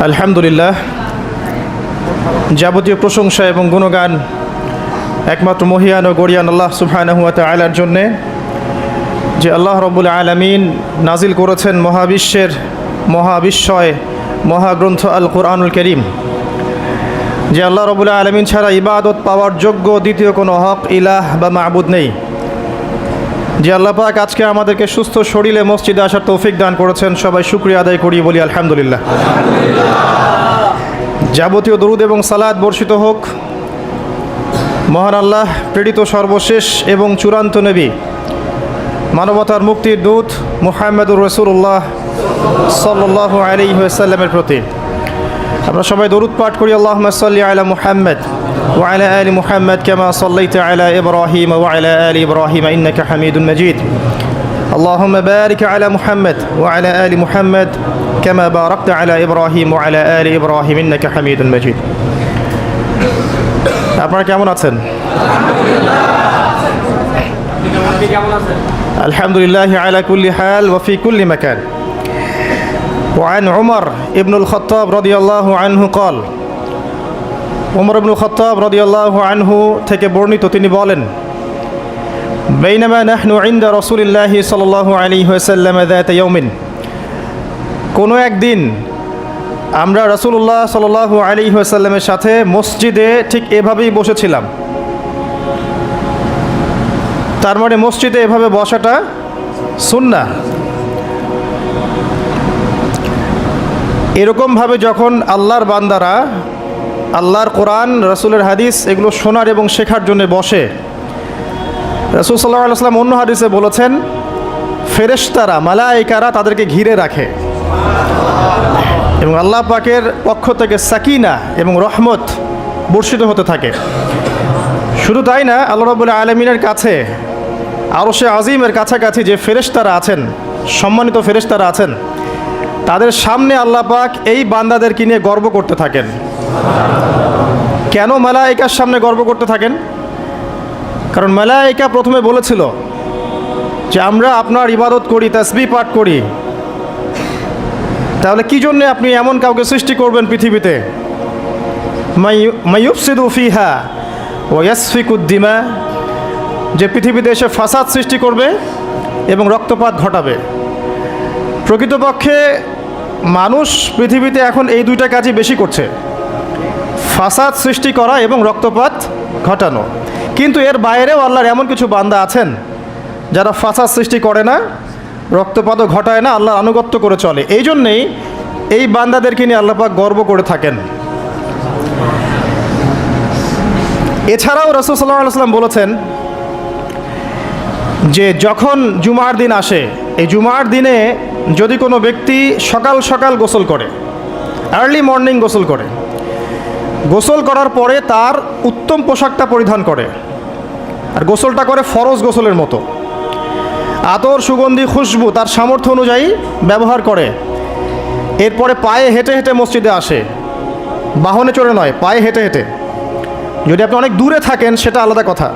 আলহামদুলিল্লাহ, যাবতীয় প্রশংসা এবং গুণগান একমাত্র মহিয়ান ও গরিয়ান আল্লাহ সুবহানাহু ওয়া তাআলার জন্যে, যে আল্লাহ রব্বুল আলামিন নাজিল করেছেন মহাবিশ্বের মহাবিশ্বয় মহাগ্রন্থ আল কুরআনুল কারীম। যে আল্লাহ রব্বুল আলামিন ছাড়া ইবাদত পাওয়ার যোগ্য দ্বিতীয় কোনো হক ইলাহ বা মাবুদ নেই। যে আল্লাহ পাক আজকে আমাদেরকে সুস্থ শরীরে মসজিদে আসার তৌফিক দান করেছেন, সবাই শুকরিয়া আদায় করি, বলি আলহামদুলিল্লাহ। যাবতীয় দরুদ এবং সালাত বর্ষিত হোক মহান আল্লাহ প্রেরিত সর্বশেষ এবং চূড়ান্ত নবী, মানবতার মুক্তির দূত মুহাম্মদুর রাসূলুল্লাহ সাল্লাল্লাহু আলাইহি ওয়াসাল্লামের প্রতি। আমরা সবাই দরুদ পাঠ করি, আল্লাহুম্মা সাল্লি আলা মুহাম্মদ ওয়া আলা আলি মুহাম্মদ কামা সাল্লাইতা আলা ইব্রাহিম ওয়া আলা আলি ইব্রাহিম ইন্নাকা হামিদুম মাজিদ। আল্লাহুম্মা বারিক আলা মুহাম্মদ ওয়া আলা আলি মুহাম্মদ কামা বারাকতা আলা ইব্রাহিম ওয়া আলা আলি ইব্রাহিম ইন্নাকা হামিদুম মাজিদ। আপনারা কেমন আছেন? আলহামদুলিল্লাহ আলা কুল্লি হাল ওয়া ফি কুল্লি মাকান। وعن عمر ابن الخطاب رضي الله عنه قال, উমর ইবনুল খাত্তাব রাদিয়াল্লাহু আনহু থেকে বর্ণিত, তিনি বলেন, বাইনামা নাহনু ইনদা রাসূলিল্লাহি সাল্লাল্লাহু আলাইহি ওয়াসাল্লাম যাতা ইয়াউমিন, কোনো একদিন আমরা রাসূলুল্লাহ সাল্লাল্লাহু আলাইহি ওয়াসাল্লামের সাথে মসজিদে ঠিক এভাবেই বসেছিলাম। তার মানে মসজিদে এভাবে বসাটা সুন্নাহ। এরকমভাবে যখন আল্লাহর বান্দারা আল্লাহর কোরআন, রাসূলের হাদিস এগুলো শোনার এবং শেখার জন্য বসে, রাসূল সাল্লাল্লাহু আলাইহি ওয়াসাল্লাম অন্য হাদিসে বলেছেন, ফেরেশতারা মালায়েকারা তাদেরকে ঘিরে রাখে এবং আল্লাহ পাকের পক্ষ থেকে সাকিনা এবং রহমত বর্ষিত হতে থাকে। শুধু তাই না, আল্লাহ রাব্বুল আলামিনের কাছে আরশে আজিমের কাছাকাছি যে ফেরেশতারা আছেন, সম্মানিত ফেরেশতারা আছেন, তাদের সামনে আল্লাহ পাক এই বান্দাদেরকে নিয়ে গর্ব করতে থাকেন। কেন মালায়েকার সামনে গর্ব করতে থাকেন? কারণ মালায়েকা প্রথমে বলেছিল যে আমরা আপনার ইবাদত করি, তাসবিহ পাঠ করি, তাহলে কি জন্য আপনি এমন কাউকে সৃষ্টি করবেন পৃথিবীতে, মাইয়ুফসিদু ফিহা ওয়া ইয়াসফিকুদ দিমা, যে পৃথিবীতে এসে ফাসাদ সৃষ্টি করবে এবং রক্তপাত ঘটাবে। প্রকৃতপক্ষে মানুষ পৃথিবীতে এখন এই দুইটা কাজই বেশি করছে, ফাসাদ সৃষ্টি করা এবং রক্তপাত ঘটানো। কিন্তু এর বাইরেও আল্লাহর এমন কিছু বান্দা আছেন যারা ফাসাদ সৃষ্টি করে না, রক্তপাতও ঘটায় না, আল্লাহর আনুগত্য করে চলে। এই জন্যেই এই বান্দাদেরকে নিয়ে আল্লাহ পাক গর্ব করে থাকেন। এছাড়াও রাসূল সাল্লাল্লাহু আলাইহি ওয়াসাল্লাম বলেছেন যে যখন জুমার দিন আসে, এই জুমার দিনে যদি কোনো ব্যক্তি সকাল সকাল গোসল করে, আর্লি মর্নিং গোসল করে, গোসল করার পরে তার উত্তম পোশাকটা পরিধান করে আর গোসলটা করে ফরজ গোসলের মতো, আতর, সুগন্ধি, খুশবু তার সামর্থ্য অনুযায়ী ব্যবহার করে, এরপরে পায়ে হেঁটে হেঁটে মসজিদে আসে, বাহনে চড়ে নয়, পায়ে হেঁটে হেঁটে। যদি আপনি অনেক দূরে থাকেন সেটা আলাদা কথা।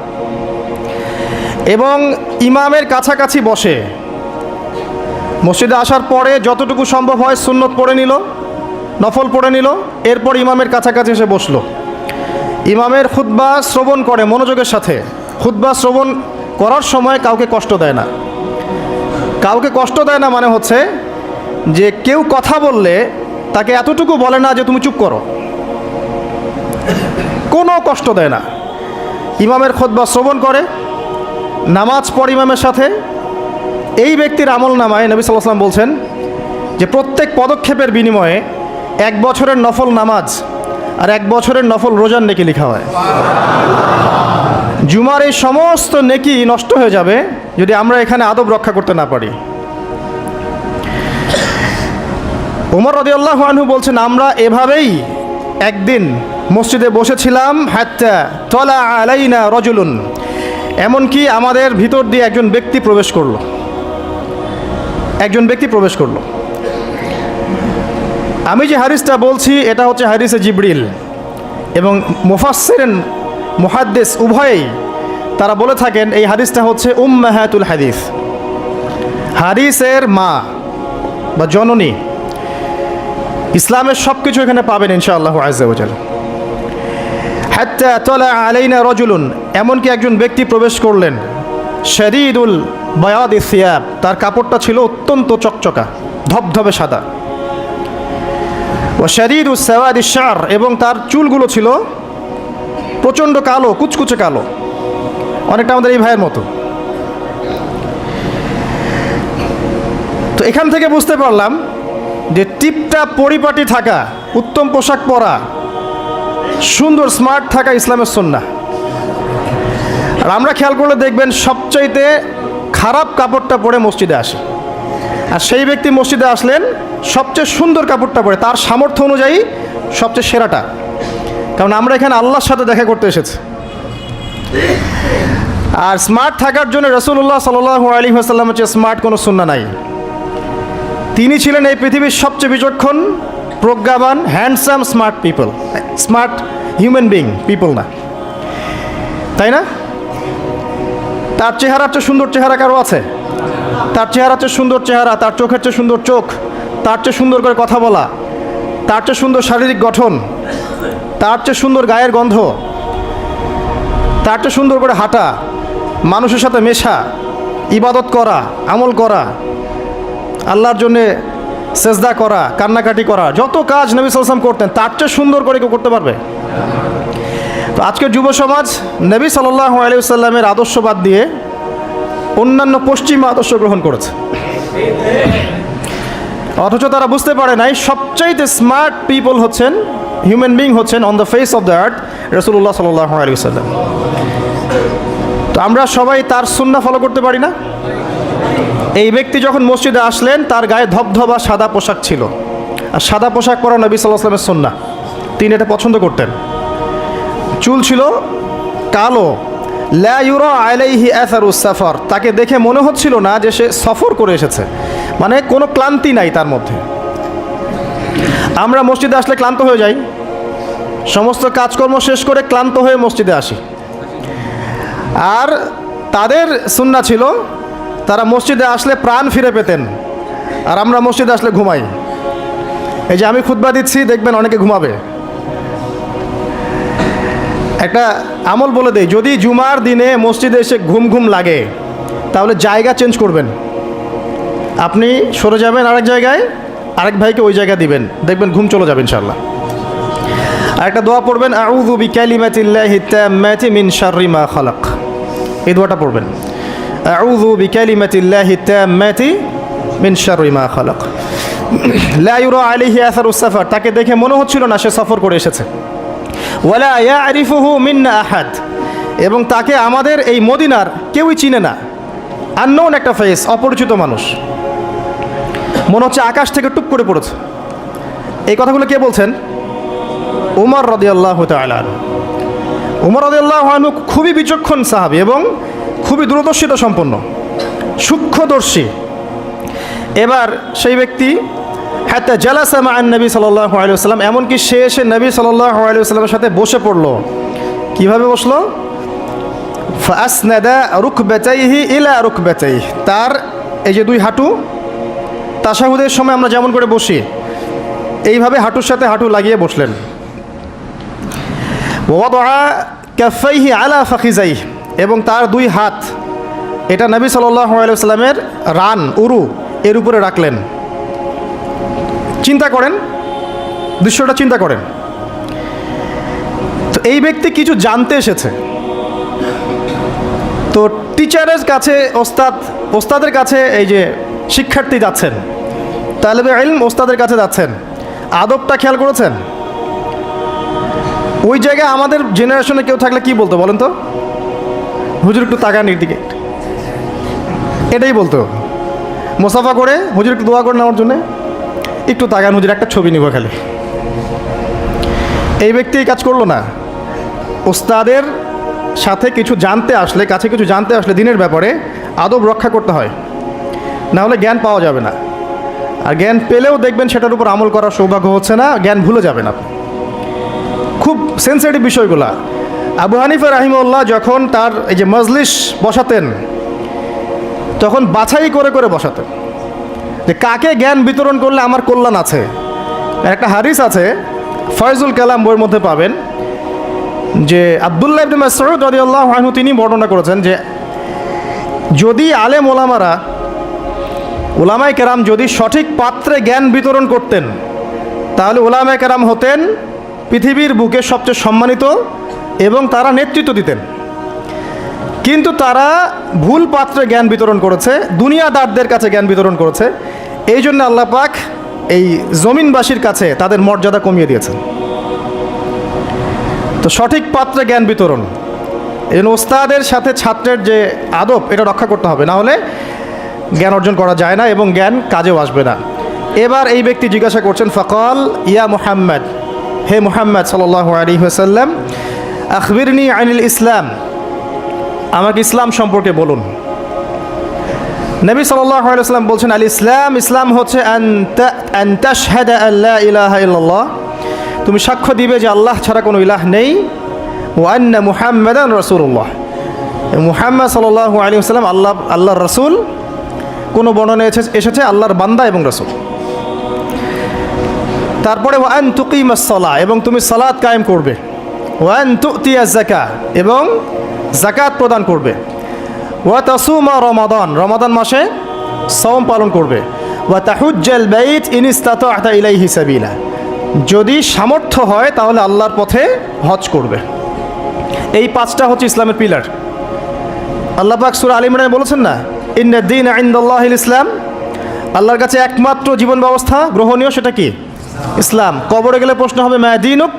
এবং ইমামের কাছাকাছি বসে, মসজিদে আসার পরে যতটুকু সম্ভব হয় সুন্নত পড়ে নিল, নফল পড়ে নিল, এরপর ইমামের কাছাকাছি এসে বসলো, ইমামের খুতবা শ্রবণ করে মনোযোগের সাথে। খুতবা শ্রবণ করার সময় কাউকে কষ্ট দেয় না। কাউকে কষ্ট দেয় না মানে হচ্ছে যে কেউ কথা বললে তাকে এতটুকু বলে না যে তুমি চুপ করো, কোনো কষ্ট দেয় না। ইমামের খুতবা শ্রবণ করে, নামাজ পড়ে ইমামের সাথে। এই ব্যক্তির আমল নামায় নবী সাল্লাল্লাহু আলাইহি ওয়াসাল্লাম বলছেন যে প্রত্যেক পদক্ষেপের বিনিময়ে 1 বছরের নফল নামাজ আর 1 বছরের নফল রোজার নেকি লেখা হয়। জুমার এই সমস্ত নেকি নষ্ট হয়ে যাবে যদি আমরা এখানে আদব রক্ষা করতে না পারি। ওমর রাদিয়াল্লাহু আনহু বলছেন, আমরা এভাবেই একদিন মসজিদে বসেছিলাম, হাত্তা তলা আলাইনা রাজুলুন, এমনকি আমাদের ভিতর দিয়ে একজন ব্যক্তি প্রবেশ করলো। একজন ব্যক্তি প্রবেশ করলো। আমি যে হাদিসটা বলছি এটা হচ্ছে হাদিসে জিবরিল, এবং মুফাসসিরিন মুহাদ্দিস উভয়েই তারা বলে থাকেন এই হাদিসটা হচ্ছে উম্মাহাতুল হাদিস, হাদিসের মা বা জননী। ইসলামের সব কিছু এখানে পাবেন ইনশাআল্লাহু আযজা ওয়া জাল্লা। হাত্তা তালা আলাইনা রাজুলুন, এমনকি একজন ব্যক্তি প্রবেশ করলেন, শাদীদুল বায়াদি সিয়াব, তার কাপড়টা ছিল অত্যন্ত চকচকা, ধবধবে সাদা। ওয়া শাদীদুস সাওয়াদি শা'r, এবং তার চুলগুলো ছিল প্রচণ্ড কালো, কুচকুচে কালো, অনেকটা আমাদের এই ভাইয়ের মতো। তো এখান থেকে বুঝতে পারলাম যে টিপটাপ পরিপাটি থাকা, উত্তম পোশাক পরা, সুন্দর স্মার্ট থাকা ইসলামের সুন্নাহ। আর আমরা খেয়াল করলে দেখবেন সবচাইতে খারাপ কাপড়টা পরে মসজিদে আসে, আর সেই ব্যক্তি মসজিদে আসলেন সবচেয়ে সুন্দর কাপড়টা পরে, তার সামর্থ্য অনুযায়ী সবচেয়ে সেরাটা। কারণ আমরা এখানে আল্লাহর সাথে দেখা করতে এসেছি। আর স্মার্ট থাকার জন্য রাসূলুল্লাহ সাল্লাল্লাহু আলাইহি ওয়াসাল্লামের চেয়ে স্মার্ট কোনো সুন্নাহ নাই। তিনি ছিলেন এই পৃথিবীর সবচেয়ে বিচক্ষণ, প্রজ্ঞাবান, handsome, smart people, smart human being people না, তাই না? তার চেহারার চেয়ে সুন্দর চেহারা কারো আছে? তার চেহারার চেয়ে সুন্দর চেহারা, তার চোখের চেয়ে সুন্দর চোখ, তার চেয়ে সুন্দর করে কথা বলা, তার চেয়ে সুন্দর শারীরিক গঠন, তার চেয়ে সুন্দর গায়ের গন্ধ, তার চেয়ে সুন্দর করে হাঁটা, মানুষের সাথে মেশা, ইবাদত করা, আমল করা, আল্লাহর জন্যে সেজদা করা, কান্নাকাটি করা, যত কাজ নবী সাল্লাল্লাহু আলাইহি ওয়াসাল্লাম করতেন তার চেয়ে সুন্দর করে কেউ করতে পারবে? তো আজকের যুব সমাজ নবী সাল্লাল্লাহু আলাইহি ওয়াসাল্লামের আদর্শ বাদ দিয়ে অন্যান্য পশ্চিমা আদর্শ গ্রহণ করেছে, অথচ তারা বুঝতে পারে নাই সবচাইতে স্মার্ট পিপল হচ্ছেন, হিউম্যান বিং হচ্ছেন on the face of the earth রাসূলুল্লাহ সাল্লাল্লাহু আলাইহি ওয়াসাল্লাম। তো আমরা সবাই তার সুন্নাহ ফলো করতে পারি না? এই ব্যক্তি যখন মসজিদে আসলেন তার গায়ে ধবধবা সাদা পোশাক ছিল, আর সাদা পোশাক পরা নবী সাল্লাল্লাহু আলাইহি ওয়াসাল্লামের সুন্নাহ, তিনি এটা পছন্দ করতেন। চুল ছিল কালো, লা ইউরা আলাইহি আসারুস সাফার, তাকে দেখে মনে হচ্ছিল না যে সে সফর করে এসেছে, মানে কোনো ক্লান্তি নাই তার মধ্যে। আমরা মসজিদে আসলে ক্লান্ত হয়ে যাই, সমস্ত কাজকর্ম শেষ করে ক্লান্ত হয়ে মসজিদে আসি। আর তাদের সুন্নাহ ছিল তারা মসজিদে আসলে প্রাণ ফিরে পেতেন, আর আমরা মসজিদে আসলে ঘুমাই। এই যে আমি খুতবা দিচ্ছি, দেখবেন অনেকে ঘুমাবে। একটা আমল বলে দেই, যদি জুমার দিনে মসজিদে এসে ঘুম ঘুম লাগে তাহলে জায়গা চেঞ্জ করবেন, আপনি সরে যাবেন আরেক জায়গায়, আরেক ভাইকে ওই জায়গা দিবেন, দেখবেন ঘুম চলে যাবে ইনশাআল্লাহ। আর একটা দোয়া পড়বেন, আউযু বিকালিমাতিল্লাহি তাম্মাতি মিন শাররি মা খালাক, এই দোয়াটা পড়বেন, আউযু বিকালিমাতিল্লাহি তাম্মাতি মিন শাররি মা খালাক। লা ইউরা আলাইহি আসারুস সাফার, তাকে দেখে মনে হচ্ছিল না সে সফর করে এসেছে। ওয়ালা ইয়ারিফুহু মিন্না আহাদ, এবং তাকে আমাদের এই মদিনার কেউই চিনে না, আননোন একটা ফেস, অপরিচিত মানুষ, মনে হচ্ছে আকাশ থেকে টুপ করে পড়েছে। এই কথাগুলো কে বলছেন? উমর রাদিয়াল্লাহু তাআলা আনহু। উমর রাদিয়াল্লাহু আনহু খুবই বিচক্ষণ সাহাবী এবং খুবই দূরদর্শিতা সম্পন্ন, সূক্ষ্মদর্শী। এবার সেই ব্যক্তি হাত্তা জালাসা মা'আন নবী সাল্লাল্লাহু আলাইহি ওয়াসাল্লাম, এমনকি সে এসে নবী সাল্লাল্লাহু আলাইহি ওয়াসাল্লামের সাথে বসে পড়লো। কিভাবে বসলো? ফাসনাদা রুকবাতাইহি ইলা রুকবাতাইহি, তার এই যে দুই হাঁটু, তাশাহুদের সময় আমরা যেমন করে বসি এইভাবে হাঁটুর সাথে হাঁটু লাগিয়ে বসলেন। ওয়াদা কাফাইহি আলা ফাখিজাইহি, এবং তার দুই হাত এটা নবী সাল্লাল্লাহু আলাইহি ওয়াসাল্লামের রান, উরু, এর উপরে রাখলেন। চিন্তা করেন, দৃশ্যটা চিন্তা করেন। তো এই ব্যক্তি কিছু জানতে এসেছে, তো টিচারের কাছে ওস্তাদের কাছে এই যে শিক্ষার্থী যাচ্ছেন, তালেবে ইলম ওস্তাদের কাছে যাচ্ছেন, আদবটা খেয়াল করেছেন? ওই জায়গায় আমাদের জেনারেশনে কেউ থাকলে কি বলতো বলেন তো? হুজুর একটু তাকান এর দিকে, এটাই বলতো। মোসাফা করে হুজুর একটু দোয়া করেন আমার জন্য, একটু তাকান হুজুর, একটা ছবি নিব খালি। এই ব্যক্তি এই কাজ করলো না। ওস্তাদের সাথে কিছু জানতে আসলে, কাছে কিছু জানতে আসলে দিনের ব্যাপারে আদব রক্ষা করতে হয়, না হলে জ্ঞান পাওয়া যাবে না। আর জ্ঞান পেলেও দেখবেন সেটার উপর আমল করার সৌভাগ্য হচ্ছে না, জ্ঞান ভুলে যাবেন আপনি। খুব সেন্সিটিভ বিষয়গুলা। আবু হানিফা রাহিমাহুল্লাহ যখন তার এই যে মজলিস বসাতেন, তখন বাছাই করে করে বসাতেন যে কাকে জ্ঞান বিতরণ করলে আমার কল্যাণ আছে, একটা হাদিস আছে, ফয়জুল কালাম বইয়ের মধ্যে পাবেন, যে আব্দুল্লাহ ইবনে মাসউদ রাদিয়াল্লাহু আনহু তিনি বর্ণনা করেছেন যে যদি আলেম উলামায়ে কেরাম যদি সঠিক পাত্রে জ্ঞান বিতরণ করতেন, তাহলে উলামায়ে কেরাম হতেন পৃথিবীর বুকে সবচেয়ে সম্মানিত এবং তারা নেতৃত্ব দিতেন। কিন্তু তারা ভুল পাত্রে জ্ঞান বিতরণ করেছে, দুনিয়াদারদের কাছে জ্ঞান বিতরণ করেছে। এই জন্য আল্লাহ পাক এই জমিনবাসীর কাছে তাদের মর্যাদা কমিয়ে দিয়েছেন। তো সঠিক পাত্রে জ্ঞান বিতরণ, এই জন্য ওস্তাদের সাথে ছাত্রের যে আদব, এটা রক্ষা করতে হবে, না হলে জ্ঞান অর্জন করা যায় না এবং জ্ঞান কাজেও আসবে না। এবার এই ব্যক্তি জিজ্ঞাসা করছেন, ফাকাল ইয়া মুহাম্মদ, হে মুহাম্মদ সাল্লাল্লাহু আলাইহি ওয়াসাল্লাম, আখবিরনি আনিল ইসলাম, আমাকে ইসলাম সম্পর্কে বলুন। নবী সাল্লাল্লাহু আলাইহি ওয়াসাল্লাম বলছেন, আল ইসলাম, ইসলাম হচ্ছে আন তাশহাদা আল্লা ইলাহা ইল্লাল্লাহ, তুমি সাক্ষ্য দিবে যে আল্লাহ ছাড়া কোনো ইলাহ নেই, ওয়া আন্না মুহাম্মাদান রাসূলুল্লাহ, মুহাম্মদ সাল্লাল্লাহু আলাইহি ওয়াসাল্লাম আল্লাহর রাসূল। কোনো বর্ণনায় এসেছে আল্লাহর বান্দা এবং রাসূল। তারপরে ওয়া আন তুকিমাস সালাহ, এবং তুমি সালাত কায়েম করবে, ওয়া আন তুতিয়াজ যাকাত, এবং যাকাত প্রদান করবে, ওয়া তাসুমা রমাদান, রমাদান মাসে সওম পালন করবে, ওয়া তাহুজ্জাল বাইত ইন ইসতাতা'তা ইলাইহি সাবিলা, যদি সামর্থ্য হয় তাহলে আল্লাহর পথে হজ করবে। এই পাঁচটা হচ্ছে ইসলামের পিলার। আল্লাহ পাক সূরা আল ইমরানে বলেছেন না, ইন্নাদ দীনা ইনদাল্লাহিল ইসলাম, আল্লাহর কাছে একমাত্র জীবন ব্যবস্থা গ্রহণীয় সেটা কি? ইসলাম। কবরে গেলে প্রশ্ন হবে মা দীনুক,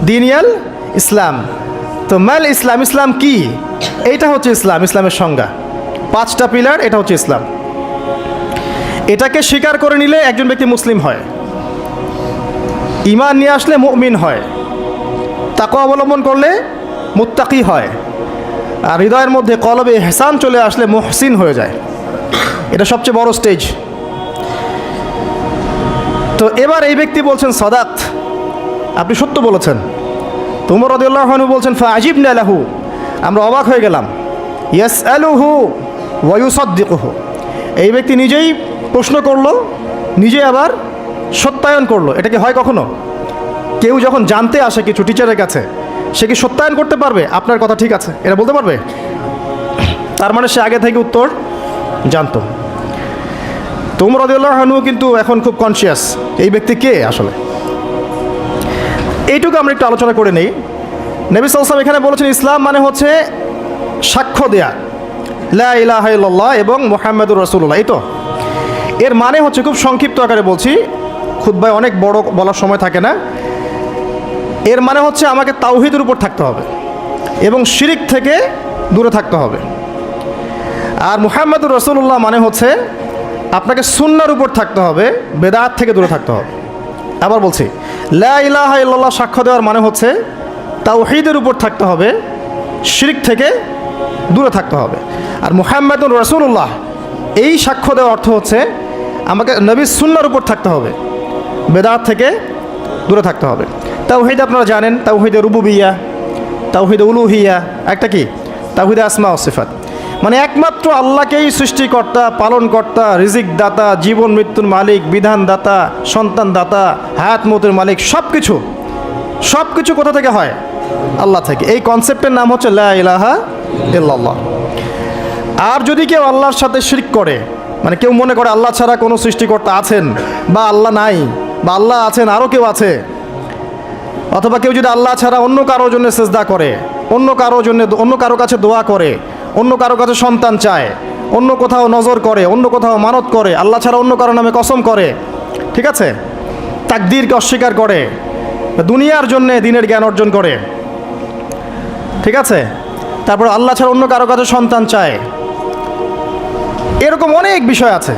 দীনিয়াল ইসলাম। তো মাল ইসলাম, ইসলাম কি? এইটা হচ্ছে ইসলাম, ইসলামের সংজ্ঞা। পাঁচটা পিলার, এটা হচ্ছে ইসলাম। এটাকে স্বীকার করে নিলে একজন ব্যক্তি মুসলিম হয়, ঈমান নিয়ে আসলে মুমিন হয়, তাকওয়া অবলম্বন করলে মুত্তাকি হয়, আর হৃদয়ের মধ্যে কলবে ইহসান চলে আসলে মুহসিন হয়ে যায়। এটা সবচেয়ে বড় স্টেজ। তো এবার এই ব্যক্তি বলছেন সাদাত, আপনি সত্য বলেছেন। তো উমর রাদিয়াল্লাহু আনহু বলছেন ফাআজিবনা লাহু, আমরা অবাক হয়ে গেলাম। ইয়াসআলুহু ওয়া ইউসাদ্দিকুহু, এই ব্যক্তি নিজেই প্রশ্ন করলো, নিজে আবার সত্যায়ন করলো। এটা কি হয় কখনো? কেউ যখন জানতে আসে কিছু টিচারের কাছে, সে কি সত্যায়ন করতে পারবে আপনার কথা ঠিক আছে এটা বলতে পারবে? তার মানে সে আগে থেকে উত্তর জানতো। তো উমর রাদিয়াল্লাহু আনহু কিন্তু এখন খুব কনসিয়াস এই ব্যক্তি কে আসলে। এইটুকু আমরা একটু আলোচনা করে নেই। নবী সাল্লাল্লাহু আলাইহি ওয়াসাল্লাম এখানে বলেছেন ইসলাম মানে হচ্ছে সাক্ষ্য দেয়া লা ইলাহা ইল্লাল্লাহ এবং মুহাম্মাদুর রাসূলুল্লাহ। এই তো এর মানে হচ্ছে, খুব সংক্ষিপ্ত আকারে বলছি, খুতবায় অনেক বড় বলার সময় থাকে না। এর মানে হচ্ছে আমাকে তাওহীদের উপর থাকতে হবে এবং শিরিক থেকে দূরে থাকতে হবে। আর মুহাম্মাদুর রাসূলুল্লাহ মানে হচ্ছে আপনাকে সুন্নাহর উপর থাকতে হবে, বেদাত থেকে দূরে থাকতে হবে। আবার বলছি, লা ইলাহা ইল্লাল্লাহ সাক্ষ্য দেওয়ার মানে হচ্ছে তাওহীদের উপর থাকতে হবে, শিরিক থেকে দূরে থাকতে হবে। আর মুহাম্মাদুর রাসূলুল্লাহ এই সাক্ষ্য দেওয়ার অর্থ হচ্ছে আমাকে নবীর সুন্নাহর উপর থাকতে হবে, বেদাত থেকে দূরে থাকতে হবে। তাওহীদ আপনারা জানেন, তাওহীদে রুবুবিয়্যাহ, তাওহীদে উলুহিয়্যাহ, একটা কি তাওহীদে আসমা ও সিফাত, মানে একমাত্র আল্লাহকেই সৃষ্টিকর্তা, পালনকর্তা, রিজিক দাতা, জীবন মৃত্যুর মালিক, বিধান দাতা, সন্তান দাতা, হায়াত মৌতের মালিক, সব কিছু কোথা থেকে হয়? আল্লাহ থেকে। এই কনসেপ্টের নাম হচ্ছে লা ইলাহা ইল্লাল্লাহ। আর যদি কেউ আল্লাহর সাথে শিরক করে, মানে কেউ মনে করে আল্লাহ ছাড়া কোনো সৃষ্টিকর্তা আছেন, বা আল্লাহ নাই, বা আল্লাহ আছেন আরও কেউ আছে, অথবা কেউ যদি আল্লাহ ছাড়া অন্য কারোর জন্য সেজদা করে, অন্য কারো কাছে দোয়া করে, অন্য কারো কাছে সন্তান চায়, অন্য কোথাও নজর করে, অন্য কোথাও মানত করে, আল্লাহ ছাড়া অন্য কারো নামে কসম করে, ঠিক আছে, তাকদীরকে অস্বীকার করে, দুনিয়ার জন্যে দিনের জ্ঞান অর্জন করে, ঠিক আছে, তারপর আল্লাহ ছাড়া অন্য কারো কাছে সন্তান চায়, এরকম অনেক বিষয় আছে।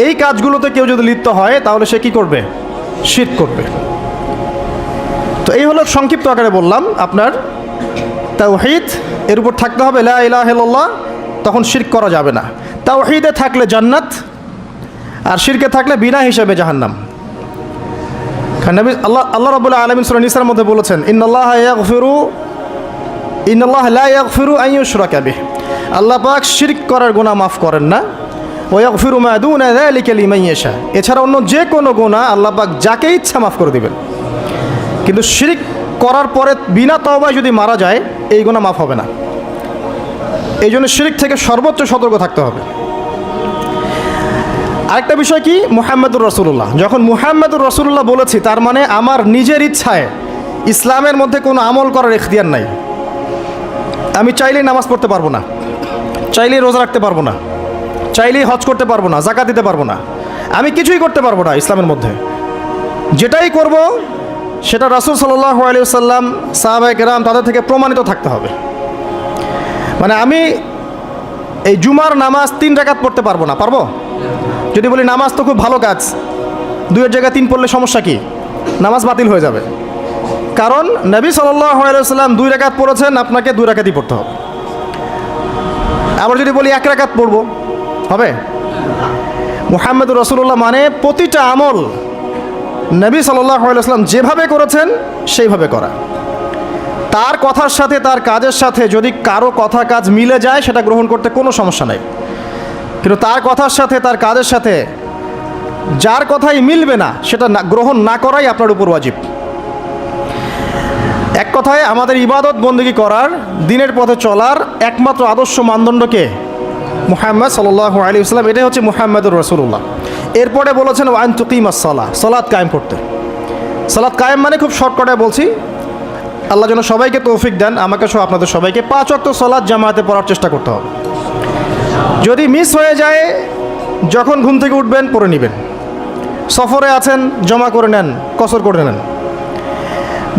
এই কাজগুলোতে কেউ যদি লিপ্ত হয় তাহলে সে কি করবে? শিরক করবে। তো এই হলো সংক্ষিপ্ত আকারে বললাম, আপনার তাওহীদ এর উপর থাকতে হবে, লা ইলাহা ইল্লাল্লাহ, তখন শিরক করা যাবে না। তাওহীদে থাকলে জান্নাত, আর শিরকে থাকলে বিনা হিসাবে জাহান্নাম। কারণ নবী আল্লাহ রাব্বুল আলামিন সূরা নিসার মধ্যে বলেছেন, ইন্নাল্লাহা লা ইয়াগফিরু আন ইউশরাকা বিহি, আল্লাহ পাক শিরক করার গুনাহ মাফ করেন না, ওয়াগফিরু মা দুনা যালিকা লিমান ইয়াশা। এছাড়া অন্য যে কোনো গুনাহ আল্লাহ পাক যাকে ইচ্ছা মাফ করে দিবেন। কিন্তু শিরক করার পরে বিনা তওবায় যদি মারা যায় এই গুনাহ মাফ হবে না। এই জন্য শিরক থেকে সর্বোচ্চ সতর্ক থাকতে হবে। আরেকটা বিষয় কি, মুহাম্মদুর রাসূলুল্লাহ। যখন মুহাম্মদুর রাসূলুল্লাহ বলেছি, তার মানে আমার নিজের ইচ্ছায় ইসলামের মধ্যে কোনো আমল করার ইখতিয়ার নাই। আমি চাইলেই নামাজ পড়তে পারবো না, চাইলেই রোজা রাখতে পারবো না, চাইলেই হজ করতে পারবো না, যাকাত দিতে পারবো না, আমি কিছুই করতে পারবো না ইসলামের মধ্যে। যেটাই করব সেটা রাসূল সাল্লাল্লাহু আলাইহি ওয়াসাল্লাম, সাহাবায়ে কেরাম তাদের থেকে প্রমাণিত থাকতে হবে। মানে আমি এই জুমার নামাজ 3 রাকাত পড়তে পারবো না, পারবো? যদি বলি নামাজ তো খুব ভালো কাজ, 2-এর জায়গায় 3 পড়লে সমস্যা কি? নামাজ বাতিল হয়ে যাবে। কারণ নবী সাল্লাল্লাহু আলাইহি ওয়াসাল্লাম 2 রাকাত পড়েছেন, আপনাকে 2 রাকাতই পড়তে হবে। আবার যদি বলি 1 রাকাত পড়বো, হবে? মুহাম্মদুর রাসূলুল্লাহ মানে প্রতিটা আমল নবী সাল্লাল্লাহু আলাইহি ওয়াসাল্লাম যেভাবে করেছেন সেইভাবে করা। তার কথার সাথে তার কাজের সাথে যদি কারো কথা কাজ মিলে যায় সেটা গ্রহণ করতে কোনো সমস্যা নেই। কিন্তু তার কথার সাথে তার কাজের সাথে যার কথাই মিলবে না সেটা গ্রহণ না করাই আপনার উপর ওয়াজিব। এক কথায় আমাদের ইবাদত বন্দেগী করার, দিনের পথে চলার একমাত্র আদর্শ মানদণ্ডকে মুহাম্মদ সাল্লাল্লাহু আলাইহি ওয়াসাল্লাম, এটাই হচ্ছে মুহাম্মদুর রাসূলুল্লাহ। এরপরে বলেছেন ওয়া আন তুকিমাস সালাহ, সালাত কায়েম করতে। সালাত কায়েম মানে খুব শর্টকাটে বলছি, আল্লাহ যেন সবাইকে তৌফিক দেন, আমাকে সহ আপনাদের সবাইকে 5 ওয়াক্ত সালাত জামাতে পড়ার চেষ্টা করতে হবে। যদি মিস হয়ে যায়, যখন ঘুম থেকে উঠবেন পড়ে নেবেন। সফরে আছেন জমা করে নেন, কসর করে নেন।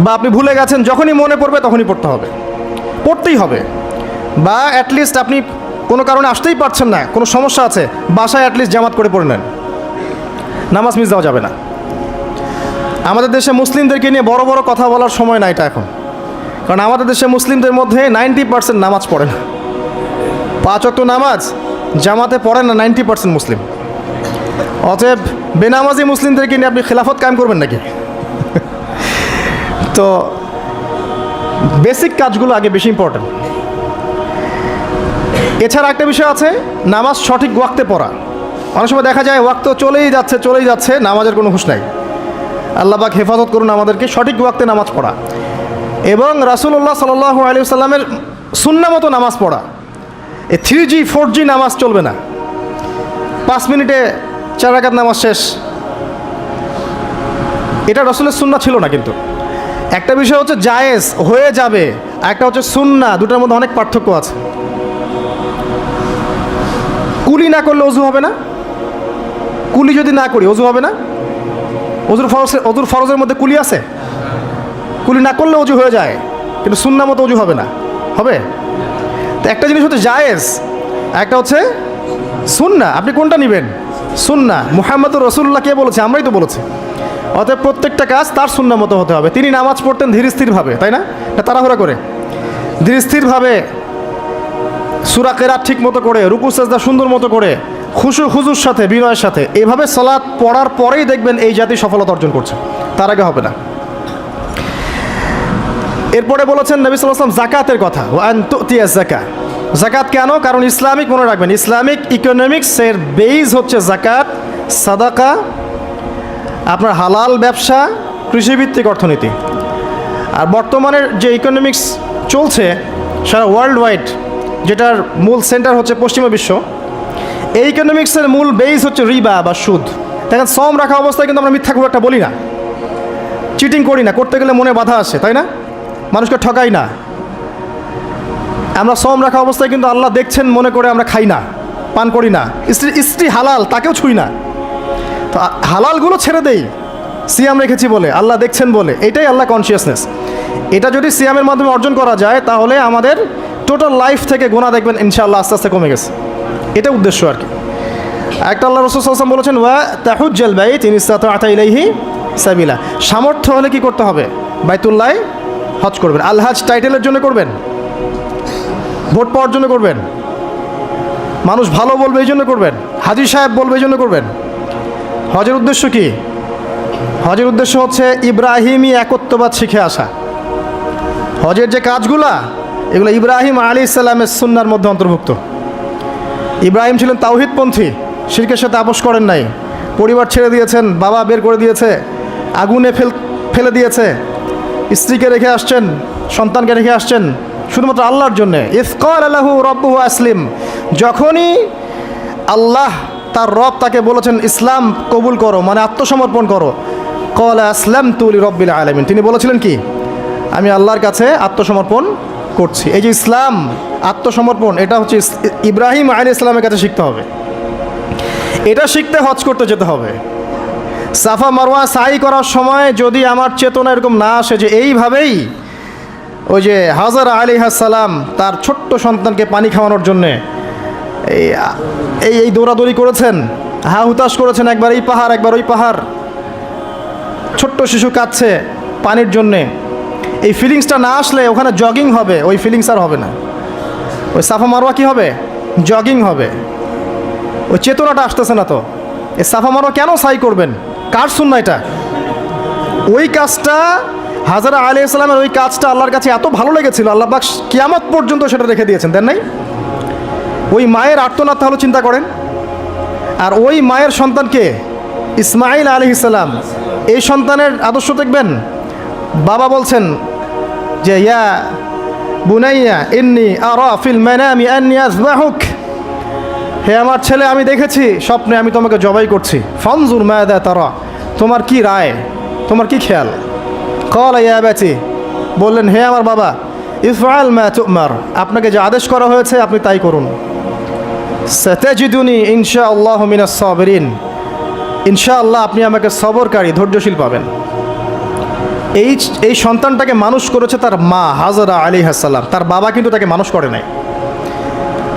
বা আপনি ভুলে গেছেন, যখনই মনে পড়বে তখনই পড়তে হবে, পড়তেই হবে। বা অ্যাটলিস্ট আপনি কোনো কারণে আসতেই পারছেন না, কোনো সমস্যা আছে, বাসায় অ্যাটলিস্ট জামাত করে পড়ে নেন, নামাজ মিস দেওয়া যাবে না। আমাদের দেশে মুসলিমদেরকে নিয়ে বড় বড় কথা বলার সময় না এটা এখন, কারণ আমাদের দেশে মুসলিমদের মধ্যে 90% নামাজ পড়ে না। 5 ওয়াক্ত নামাজ জামাতে পড়ে না 90% মুসলিম। অতএব বেনামাজি মুসলিমদেরকে নিয়ে আপনি খেলাফত কায়েম করবেন নাকি? তো বেসিক কাজগুলো আগে বেশি ইম্পর্টেন্ট। এছাড়া একটা বিষয় আছে, নামাজ সঠিক ওয়াক্তে পড়া। অনেক সময় দেখা যায় ওয়াক্ত চলেই যাচ্ছে, নামাজের কোনো হুঁশ নাই। আল্লাহ পাক হেফাজত করুন আমাদেরকে, সঠিক ওয়াক্তে নামাজ পড়া এবং রাসূলুল্লাহ সাল্লাল্লাহু আলাইহি ওয়াসাল্লামের সুন্নাহ মতো নামাজ পড়া। এই 3G 4G নামাজ চলবে না। 5 মিনিটে 4 রাকাত নামাজ শেষ, এটা রাসূলের সুন্নাহ ছিল না। কিন্তু একটা বিষয় হচ্ছে জায়েজ হয়ে যাবে, একটা হচ্ছে সুন্নাহ, দুটার মধ্যে অনেক পার্থক্য আছে। কুলি না করলে অজু হবে না, কুলি যদি না করি অজু হবে না। অজুর ফরজের মধ্যে কুলি আছে, কুলি না করলে অজু হয়ে যায়, কিন্তু সুন্নাহ মতো অজু হবে না, হবে? তো একটা জিনিস হচ্ছে জায়েজ, একটা হচ্ছে সুন্নাহ। আপনি কোনটা নেবেন? সুন্নাহ। মুহাম্মদুর রাসূলুল্লাহ কে বলেছে? আমরাই তো বলেছি। অতএব প্রত্যেকটা কাজ তার সুন্নাহ মতো হতে হবে। তিনি নামাজ পড়তেন ধীর স্থিরভাবে, তাই না? তাড়াহুড়া করে, ধীর স্থিরভাবে, সূরা কেরাত ঠিক মতো করে, রুকু সাজদা সুন্দর মতো করে, খুশু হুজুর সাথে, বিনয়ের সাথে। এভাবে সালাত পড়ার পরেই দেখবেন এই জাতি সফলতা অর্জন করছে, তার আগে হবে না। এরপরে বলেছেন নবী সাল্লাল্লাহু আলাইহি ওয়াসাল্লাম যাকাতের কথা, ওয়া আন তুতিয়াজ যাকাত। যাকাত কেন? কারণ ইসলামিক, মনে রাখবেন, ইসলামিক ইকোনমিক্সের বেইজ হচ্ছে যাকাত, সাদাকা, আপনার হালাল ব্যবসা, কৃষিভিত্তিক অর্থনীতি। আর বর্তমানের যে ইকোনমিক্স চলছে সারা ওয়ার্ল্ড ওয়াইড, যেটার মূল সেন্টার হচ্ছে পশ্চিমা বিশ্ব, এই ইকোনমিক্সের মূল বেইজ হচ্ছে রিবা বা সুদ। দেখেন, সম রাখা অবস্থায় কিন্তু আমরা মিথ্যা খুব একটা বলি না, চিটিং করি না, করতে গেলে মনে বাধা আসে, তাই না? মানুষকে ঠকাই না। আমরা সম রাখা অবস্থায় কিন্তু আল্লাহ দেখছেন মনে করে আমরা খাই না, পান করি না, স্ত্রী হালাল তাকেও ছুঁই না। তো হালালগুলো ছেড়ে দেই সিয়াম রেখেছি বলে, আল্লাহ দেখছেন বলে, এটাই আল্লাহ কনসিয়াসনেস। এটা যদি সিয়ামের মাধ্যমে অর্জন করা যায় তাহলে আমাদের টোটাল লাইফ থেকে গুনাহ দেখবেন ইনশাআল্লাহ আস্তে আস্তে কমে গেছে। এটা উদ্দেশ্য আর কি। একটা আল্লাহ রাসূল সাল্লাল্লাহু আলাইহি ওয়াসাল্লাম বলেছেন ওয়া তাহুজ্জাল বাইত ইন ইসতাতা ইলাইহি সাবিলা। সামর্থ্য হলে কি করতে হবে? বাইতুল্লাহ হজ করবেন। আল হজ টাইটেলের জন্য করবেন, ভোট পাওয়ার জন্য করবেন, মানুষ ভালো বলবে এই জন্য করবেন, হাজী সাহেব বলবে এই জন্য করবেন। হজের উদ্দেশ্য কি? হজের উদ্দেশ্য হচ্ছে ইব্রাহিমী একত্ববাদ শিখে আসা। হজের যে কাজগুলা, এগুলো ইব্রাহিম আলাইহিস সালামের সুন্নাহর মধ্যে অন্তর্ভুক্ত। ইব্রাহিম ছিলেন তাওহীদপন্থী, শিরকের সাথে আপোষ করেন নাই, পরিবার ছেড়ে দিয়েছেন, বাবা বের করে দিয়েছে, আগুনে ফেলে দিয়েছে, স্ত্রীকে রেখে আসছেন, সন্তানকে রেখে আসছেন শুধুমাত্র আল্লাহর জন্যে। ইয ক্বালা লাহু রাব্বুহু আসলিম, যখনই আল্লাহ তার রব তাকে বলেছেন ইসলাম কবুল করো, মানে আত্মসমর্পণ করো, ক্বালা আসলামতু লিরাব্বিল আলামিন, তিনি বলেছিলেন কি, আমি আল্লাহর কাছে আত্মসমর্পণ করছি। এই যে ইসলাম, আত্মসমর্পণ, এটা হচ্ছে ইব্রাহিম আলাইহিস সালামের কাছে শিখতে হবে। এটা শিখতে হজ করতে যেতে হবে। সাফা মারওয়া সাই করার সময় যদি আমার চেতনা এরকম না আসে যে এইভাবেই ওই যে হাজারা আলাইহিস সালাম তার ছোট্ট সন্তানকে পানি খাওয়ানোর জন্যে এই দৌড়াদৌড়ি করেছেন, হা হুতাশ করেছেন, একবার এই পাহাড় একবার ওই পাহাড়, ছোট্ট শিশু কাঁদছে পানির জন্যে, এই ফিলিংসটা না আসলে ওখানে জগিং হবে, ওই ফিলিংস আর হবে না। ওই সাফা মারওয়া কী হবে, জগিং হবে, ওই চেতনাটা আসতেছে না। তো এই সাফা মারওয়া কেন সাই করবেন, কার সুন্নাহ এটা? ওই কাজটা হাজরা আলাইহিস সালামের ওই কাজটা আল্লাহর কাছে এত ভালো লেগেছিল, আল্লাহ পাক কিয়ামত পর্যন্ত সেটা রেখে দিয়েছেন, দেন নাই? ওই মায়ের আর্তনাদ তাহলে চিন্তা করেন। আর ওই মায়ের সন্তানকে ইসমাইল আলাইহিস সালাম, এই সন্তানের আদর্শ দেখবেন, বাবা বলছেন যে ইয়া বুনাইয়া ইন্নী আরা ফিল মানামি আন্নী আযবাহুক, হে আমার ছেলে, আমি দেখেছি স্বপ্নে আমি তোমাকে জবাই করছি, ফানজুর মাযা তারা, তোমার কি রায়, তোমার কি খেয়াল? ক্বালা ইয়া আবাতি, বললেন হে আমার বাবা, ইফআল মা তুমার, আপনাকে যে আদেশ করা হয়েছে আপনি তাই করুন। সাতাজিদুনি ইনশাআল্লাহু মিনাস সাবিরিন, ইনশাআল্লাহ আপনি আমাকে সবরকারী, ধৈর্যশীল পাবেন। এই সন্তানটাকে মানুষ করেছে তার মা হাজরা আলাইহিস সালাম, তার বাবা কিন্তু তাকে মানুষ করে নাই।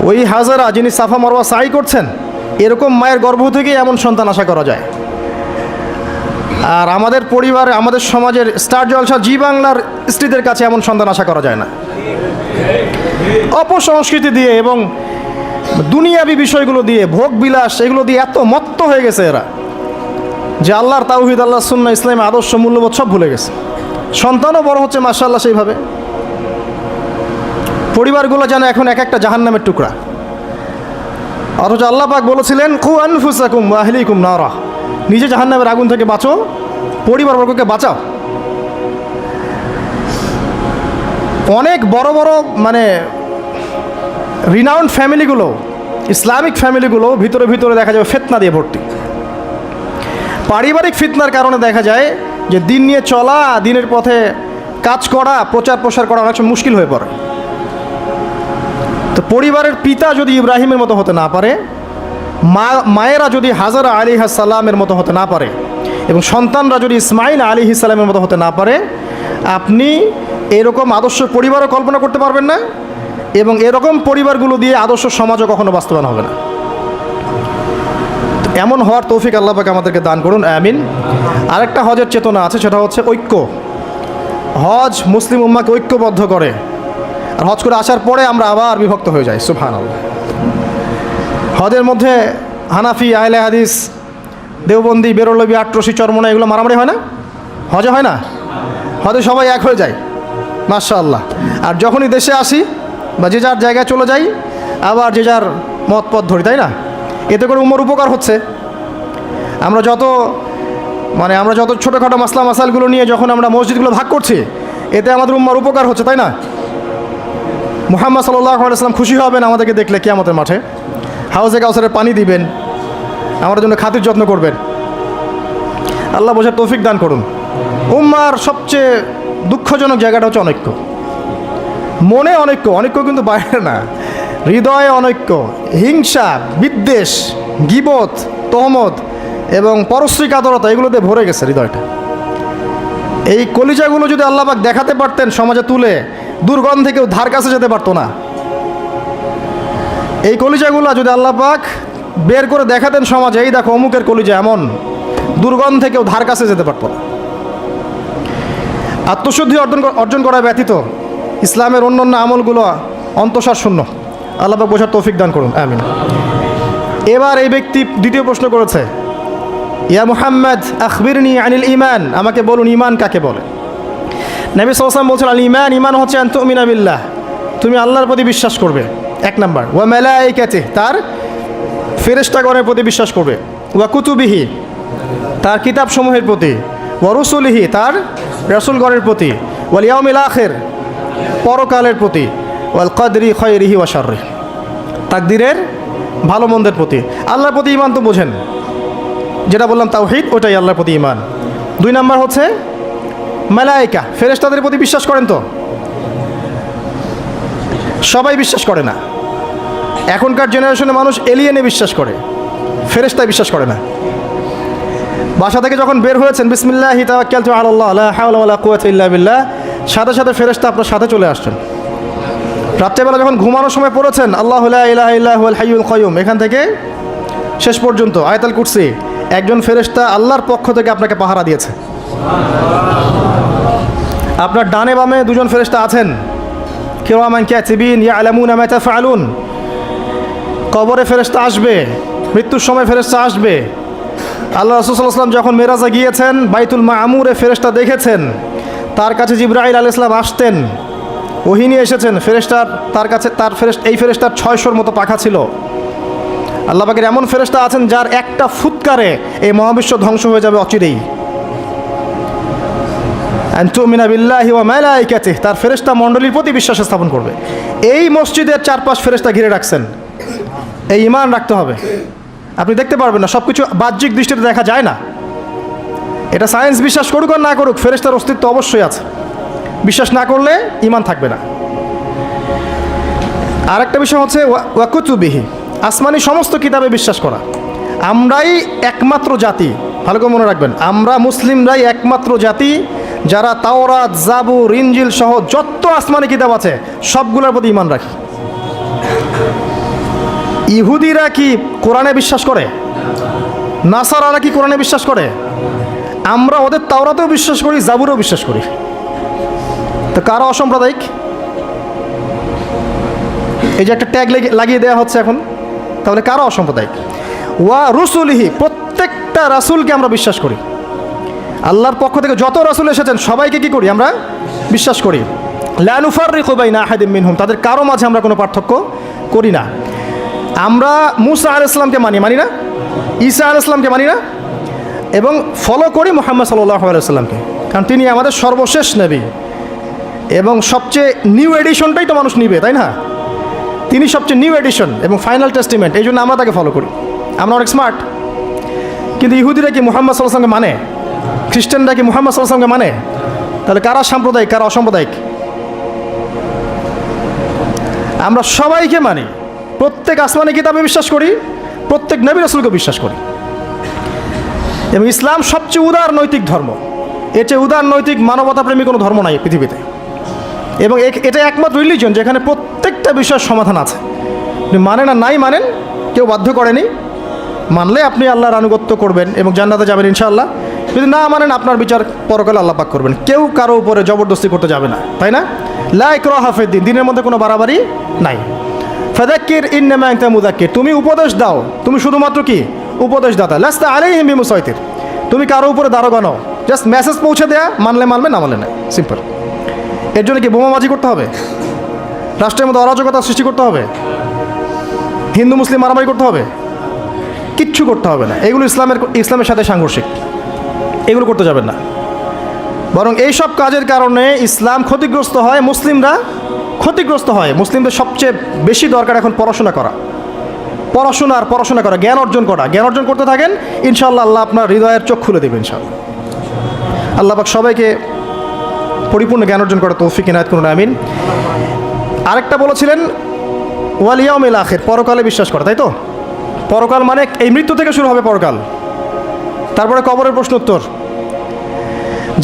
ওই হাজরা যিনি সাফা মারওয়া সাই করছেন, এরকম মায়ের গর্ভ থেকেই এমন সন্তান আশা করা যায়। আর আমাদের পরিবারে, আমাদের সমাজের স্টার জলসা জি বাংলার স্ত্রীদের কাছে এমন সন্তান আশা করা যায় না। অপসংস্কৃতি দিয়ে এবং দুনিয়াবি বিষয়গুলো দিয়ে, ভোগ বিলাস, এগুলো দিয়ে এত মত্ত হয়ে গেছে এরা যে আল্লাহর তাওহীদ, আল্লাহর সুন্নাহ, ইসলামের আদর্শ, মূল্যবোধ সব ভুলে গেছে। সন্তানও বড় হচ্ছে মাশাআল্লাহ সেইভাবে। পরিবারগুলো যেন এখন এক একটা জাহান্নামের টুকরা। অথচ আল্লাহ পাক বলেছিলেন কু আনফুসাকুম ওয়া আহলিকুম নারা, নিজে জাহান্নামের আগুন থেকে বাঁচো, পরিবারবর্গকে বাঁচাও। অনেক বড় বড় মানে রিনাউন্ড ফ্যামিলিগুলো, ইসলামিক ফ্যামিলিগুলো ভিতরে ভিতরে দেখা যাবে ফিতনা দিয়ে ভর্তি। পারিবারিক ফিতনার কারণে দেখা যায় যে দিন নিয়ে চলা, দিনের পথে কাজ করা, প্রচার প্রসার করা অনেক সময় মুশকিল হয়ে পড়ে। তো পরিবারের পিতা যদি ইব্রাহিমের মতো হতে না পারে, মায়েরা যদি হাজরা আলাইহিস সালামের মতো হতে না পারে, এবং সন্তানরা যদি ইসমাইল আলাইহিস সালামের মতো হতে না পারে, আপনি এরকম আদর্শ পরিবারও কল্পনা করতে পারবেন না, এবং এরকম পরিবারগুলো দিয়ে আদর্শ সমাজও কখনো বাস্তবায়ন হবে না। এমন হওয়ার তৌফিক আল্লাহ পাক আমাদেরকে দান করুন, আমিন। আরেকটা হজের চেতনা আছে, সেটা হচ্ছে ঐক্য। হজ মুসলিম উম্মাহকে ঐক্যবদ্ধ করে, আর হজ করে আসার পরে আমরা আবার বিভক্ত হয়ে যাই, সুবহানাল্লাহ। হজের মধ্যে হানাফি, আহলে হাদিস, দেওবন্দি, বেরলবি, আটরশি, চরমনা, এগুলো মারামারি হয় না? হজে হয় না? হজে সবাই এক হয়ে যায়, মাশাআল্লাহ। আর যখনই দেশে আসি বা যে যার জায়গায় চলে যাই, আবার যে যার মত পথ ধরি, তাই না? এতে করে উম্মার উপকার হচ্ছে। আমরা যত ছোটোখাটো মাসলা মাসালগুলো নিয়ে যখন আমরা মসজিদগুলো ভাগ করছি, এতে আমাদের উম্মার উপকার হচ্ছে, তাই না? মুহাম্মদ সাল্লাল্লাহু আলাইহি ওয়াসাল্লাম খুশি হবেন আমাদেরকে দেখলে, কিয়ামতের মাঠে হাউজে কাউসারের পানি দিবেন, আমার জন্য খাতির যত্ন করবেন। আল্লাহ বোঝার তৌফিক দান করুন। উম্মার সবচেয়ে দুঃখজনক জায়গাটা হচ্ছে অনৈক্য। মনে অনৈক্য কিন্তু বাইরে না, হৃদয়ে অনৈক্য, হিংসা, বিদ্বেষ, গীবত, তহমত এবং পরশ্রী কাতরতা, এগুলোতে ভরে গেছে হৃদয়টা। এই কলিজাগুলো যদি আল্লাহ পাক দেখাতে পারতেন সমাজে তুলে, দুর্গন্ধে কেউ ধার কাছে যেতে পারতো না। এই কলিজাগুলো যদি আল্লাহ পাক বের করে দেখাতেন সমাজে, এই দেখো অমুকের কলিজা এমন, দুর্গন্ধে কেউ ধার কাছে যেতে পারতো না। আত্মশুদ্ধি অর্জন করা ব্যতীত ইসলামের অন্যান্য আমলগুলো অন্তঃসার শূন্য। আল্লাহ পাক বোঝার তৌফিক দান করুন, আমিন। এবার এই ব্যক্তি দ্বিতীয় প্রশ্ন করেছে, ইয়া মুহাম্মদ আখবিরনি আনিল ঈমান, আমাকে বলুন ঈমান কাকে বলে? নবী সাল্লাল্লাহু আলাইহি ওয়াসাল্লাম বলছেন, আল ঈমান হচ্ছে আন তুমিনা বিল্লাহ, তুমি আল্লাহর প্রতি বিশ্বাস করবে, এক নাম্বার। ওয়া মালাইকাতিহি, তার ফেরেশতাগণের প্রতি বিশ্বাস করবে, ওয়া কুতুবিহি তার কিতাবসমূহের প্রতি, ওয়া রুসুলিহি তার রাসূলগণের প্রতি, ওয়াল ইয়াউমিল আখির পরকালের প্রতি, ওয়াল কদরি খায়রিহি ওয়া শাররিহি তাকদীরের ভালো মন্দের প্রতি। আল্লাহর প্রতি ঈমান তো বোঝেন, যেটা বললাম তাওহীদ, ওটাই আল্লাহর প্রতি ঈমান। 2 নাম্বার হচ্ছে মালায়েকা, ফেরেশতাদের প্রতি বিশ্বাস করেন তো? সবাই বিশ্বাস করে না। এখনকার জেনারেশনে মানুষ এলিয়েনে বিশ্বাস করে, ফেরেশতায় বিশ্বাস করে না। বাসা থেকে যখন বের হয়েছেন বিসমিল্লাহি তাওয়াক্কালতু আলাল্লাহ লা হাওলা ওয়ালা কুওয়াতা ইল্লা বিল্লাহ, সাথে সাথে ফেরেশতা আপনার সাথে চলে আসছেন। রাত্রেবেলা যখন ঘুমানোর সময় পড়েছেন আল্লাহু লা ইলাহা ইল্লা হুয়াল হাইয়ুল কাইয়ুম, এখান থেকে শেষ পর্যন্ত আয়াতুল কুরসি, একজন ফেরেশতা আল্লাহর পক্ষ থেকে আপনাকে পাহারা দিয়েছে। আপনার ডানে বামে 2 জন ফেরেশতা আছেন, কিরামান কাতিবিন ইয়ালামুনা মা তাফআলুন। কবরে ফেরেশতা আসবে, মৃত্যুর সময় ফেরেশতা আসবে। আল্লাহ রাসূল সাল্লাল্লাহু আলাইহি ওয়াসাল্লাম যখন মেরাজে গিয়েছেন, বাইতুল মামুরে ফেরেশতা দেখেছেন, তার কাছে জিবরাইল আলাইহিস সালাম আসতেন, ওহী নিয়ে এসেছেন। ফেরেশতার তার কাছে এই ফেরেশতার 600-র মতো পাখা ছিল। আল্লাহ পাকের এমন ফেরেশতা আছেন যার একটা ফুৎকারে এই মহাবিশ্ব ধ্বংস হয়ে যাবে অচিরেই। আন তুমিনা বিল্লাহি ওয়া মালাইকাতিহি, তার ফেরেশতা মণ্ডলীর প্রতি বিশ্বাস স্থাপন করবে। এই মসজিদের 4-5 ফেরেশতা ঘিরে রাখছেন, এই ঈমান রাখতে হবে। আপনি দেখতে পারবেন না, সব কিছু বাহ্যিক দৃষ্টিতে দেখা যায় না। এটা সায়েন্স বিশ্বাস করুক আর না করুক, ফেরেশতার অস্তিত্ব অবশ্যই আছে। বিশ্বাস না করলে ঈমান থাকবে না। আরেকটা বিষয় হচ্ছে ওয়া কুতুবিহি, আসমানি সমস্ত কিতাবে বিশ্বাস করা। আমরাই একমাত্র জাতি, ভালো করে মনে রাখবেন, আমরা মুসলিমরাই একমাত্র জাতি যারা তাওরাত, জাবুর, ইনজিল সহ যত আসমানি কিতাব আছে সবগুলোর প্রতি ঈমান রাখি। ইহুদিরা কি কোরআনে বিশ্বাস করে? নাসারারা কি কোরআনে বিশ্বাস করে? আমরা ওদের তাওরাতেও বিশ্বাস করি, জাবুরেও বিশ্বাস করি। তো কারা অসাম্প্রদায়িক? এই যে একটা ট্যাগ লাগিয়ে দেওয়া হচ্ছে এখন, তাহলে কারা অসাম্প্রদায়িক? ওয়া রুসুলিহি, প্রত্যেকটা রাসূলকে আমরা বিশ্বাস করি। আল্লাহর পক্ষ থেকে যত রাসূল এসেছেন সবাইকে কি করি? আমরা বিশ্বাস করি। লা নুফাররিকু বাইনা আহাদিম মিনহুম, তাদের কারো মাঝে আমরা কোনো পার্থক্য করি না। আমরা মুসা আলাইহিস সালামকে মানি না, ঈসা আলাইহিস সালামকে মানি না, এবং ফলো করি মুহাম্মদ সাল্লাল্লাহু আলাইহি ওয়াসাল্লামকে, কারণ তিনি আমাদের সর্বশেষ নবী এবং সবচেয়ে নিউ এডিশনটাই তো মানুষ নিবে, তাই না? তিনি সবচেয়ে নিউ এডিশন এবং ফাইনাল টেস্টিমেন্ট, এই জন্য আমরা তাকে ফলো করি। আমরা অনেক স্মার্ট। কিন্তু ইহুদিরা কি মুহাম্মদ সাল্লাল্লাহু আলাইহি ওয়াসাল্লামকে মানে? খ্রিস্টানরা কি মুহাম্মদ সাল্লাল্লাহু আলাইহি ওয়াসাল্লামকে মানে? তাহলে কারা সাম্প্রদায়িক, কারা অসাম্প্রদায়িক? আমরা সবাইকে মানি, প্রত্যেক আসমানি কিতাবে বিশ্বাস করি, প্রত্যেক নবী রাসূলকে বিশ্বাস করি। এবং ইসলাম সবচেয়ে উদার নৈতিক ধর্ম। এর চেয়ে উদার নৈতিক মানবতাপ্রেমী কোনো ধর্ম নাই পৃথিবীতে। এবং এটা একমাত্র রিলিজন যেখানে প্রত্যেকটা বিষয়ের সমাধান আছে। আপনি মানেন আর নাই মানেন, কেউ বাধ্য করেনি। মানলে আপনি আল্লাহর আনুগত্য করবেন এবং জান্নাতে যাবেন ইনশাআল্লাহ। যদি না মানেন, আপনার বিচার পরকালে আল্লাহ পাক করবেন। কেউ কারো উপরে জবরদস্তি করতে যাবে না, তাই না? লা ইকরাহা ফিদ্দিন, দিনের মধ্যে কোনো বাড়াবাড়ি নাই। ফাযাক্কির ইন্নামা আনতা মুযাক্কির, তুমি উপদেশ দাও, তুমি শুধুমাত্র কি উপদেশদাতা। লাস্তা আলাইহিম বিমুসাইতির, তুমি কারো উপরে দারোগা নও, জাস্ট মেসেজ পৌঁছে দেয়া, মানলে মানবে, না মানলে না, সিম্পল। এর জন্য কি বোমাবাজি করতে হবে? রাষ্ট্রের মধ্যে অরাজকতা সৃষ্টি করতে হবে? হিন্দু মুসলিম মারামারি করতে হবে? কিচ্ছু করতে হবে না। এগুলো ইসলামের সাথে সাংঘর্ষিক, এগুলো করতে যাবেন না। বরং এইসব কাজের কারণে ইসলাম ক্ষতিগ্রস্ত হয়, মুসলিমরা ক্ষতিগ্রস্ত হয়। মুসলিমদের সবচেয়ে বেশি দরকার এখন পড়াশোনা করা, পড়াশোনা করা, জ্ঞান অর্জন করা। জ্ঞান অর্জন করতে থাকেন, ইনশাআল্লাহ আল্লাহ আপনার হৃদয়ের চোখ খুলে দেবেন ইনশাআল্লাহ। আল্লাহ পাক সবাইকে পরিপূর্ণ জ্ঞান অর্জন করার তৌফিক ইনায়াত করুন, আমিন। আরেকটা বলেছিলেন ওয়াল ইয়াউমিল আখির, পরকালে বিশ্বাস করা, তাই তো? পরকাল মানে এই মৃত্যু থেকে শুরু হবে পরকাল, তারপরে কবরের প্রশ্ন উত্তর।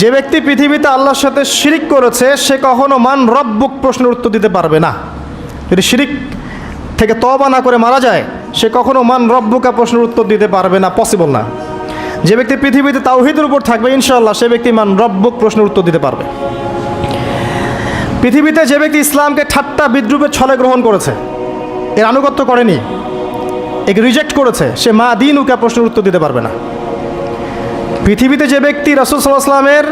যে ব্যক্তি পৃথিবীতে আল্লাহর সাথে শিরিক করেছে সে কখনো মান রব্বুক প্রশ্নের উত্তর দিতে পারবে না। যদি শিরিক থেকে তওবা না করে মারা যায়, সে কখনো মান রব্বুকা প্রশ্নের উত্তর দিতে পারবে না, পসিবল না। যে ব্যক্তি পৃথিবীতে তাওহীদের উপর থাকবে ইনশাআল্লাহ, সে ব্যক্তি মান রব্বুক প্রশ্নের উত্তর দিতে পারবে। পৃথিবীতে যে ব্যক্তি ইসলামকে ঠাট্টা বিদ্রুপের ছলে গ্রহণ করেছে, এর আনুগত্য করেনি, একে রিজেক্ট করেছে, সে মা দীনুকা প্রশ্নের উত্তর দিতে পারবে না। পৃথিবীতে যে ব্যক্তি রাসূল সাল্লাল্লাহু আলাইহি ওয়াসাল্লামের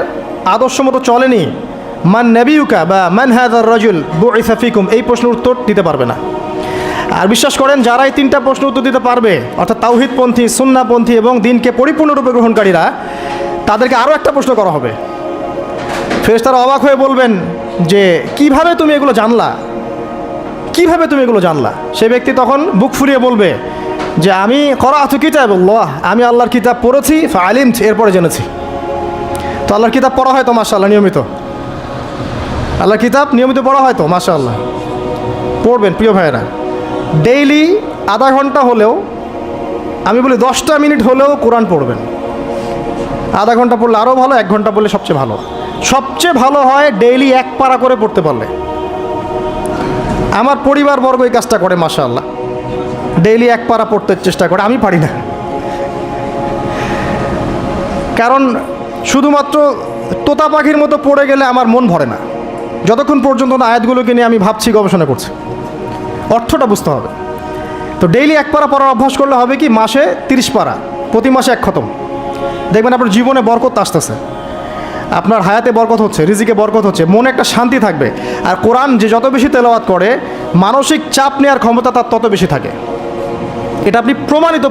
আদর্শ মতো চলেনি, মান নবিয়ুকা বা মান হাযার রাজুল বুইসা ফিকুম, এই প্রশ্নের উত্তর দিতে পারবে না। আর বিশ্বাস করেন যারা এই 3টা প্রশ্ন উত্তর দিতে পারবে, অর্থাৎ তাওহীদপন্থী, সুন্নাহপন্থী এবং দিনকে পরিপূর্ণরূপে গ্রহণকারীরা, তাদেরকে আরও একটা প্রশ্ন করা হবে। ফেরেশতারা অবাক হয়ে বলবেন যে কিভাবে তুমি এগুলো জানলা, কিভাবে তুমি এগুলো জানলা? সে ব্যক্তি তখন বুক ফুরিয়ে বলবে যে আমি করাতু কিতাবাল্লাহ, আমি আল্লাহর কিতাব পড়েছি, ফাআলিমত, এরপরে জেনেছি। তো আল্লাহর কিতাব পড়া হয় তো মাশাআল্লাহ নিয়মিত? আল্লাহর কিতাব নিয়মিত পড়া হয় তো মাশাআল্লাহ? পড়বেন প্রিয় ভাইয়েরা, ডেইলি আধা ঘন্টা হলেও, আমি বলি 10টা মিনিট হলেও কোরআন পড়বেন। আধা ঘন্টা পড়লে আরও ভালো, 1 ঘন্টা পড়লে সবচেয়ে ভালো। সবচেয়ে ভালো হয় ডেইলি 1 পারা করে পড়তে পারলে। আমার পরিবারবর্গ এই কাজটা করে মাশাআল্লাহ, ডেইলি 1 পারা পড়তে চেষ্টা করে, আমি পারি না। কারণ শুধুমাত্র তোতা পাখির মতো পড়ে গেলে আমার মন ভরে না, যতক্ষণ পর্যন্ত না আয়াতগুলোকে নিয়ে আমি ভাবছি, গবেষণা করছি, অর্থটা বুঝতে হবে। তো ডেইলি 1 পারা পড়ার অভ্যাস করলে হবে কি, মাসে 30 পারা, প্রতি মাসে 1 খতম। দেখবেন আপনার জীবনে বরকত আসতেছে, আপনার হায়াতে বরকত হচ্ছে, রিজিকে বরকত হচ্ছে, মনে একটা শান্তি থাকবে। আর কোরআন যে যত বেশি তেলাওয়াত করে, মানসিক চাপ নেওয়ার ক্ষমতা তার তত বেশি থাকে। এটা আপনি প্রমাণিত,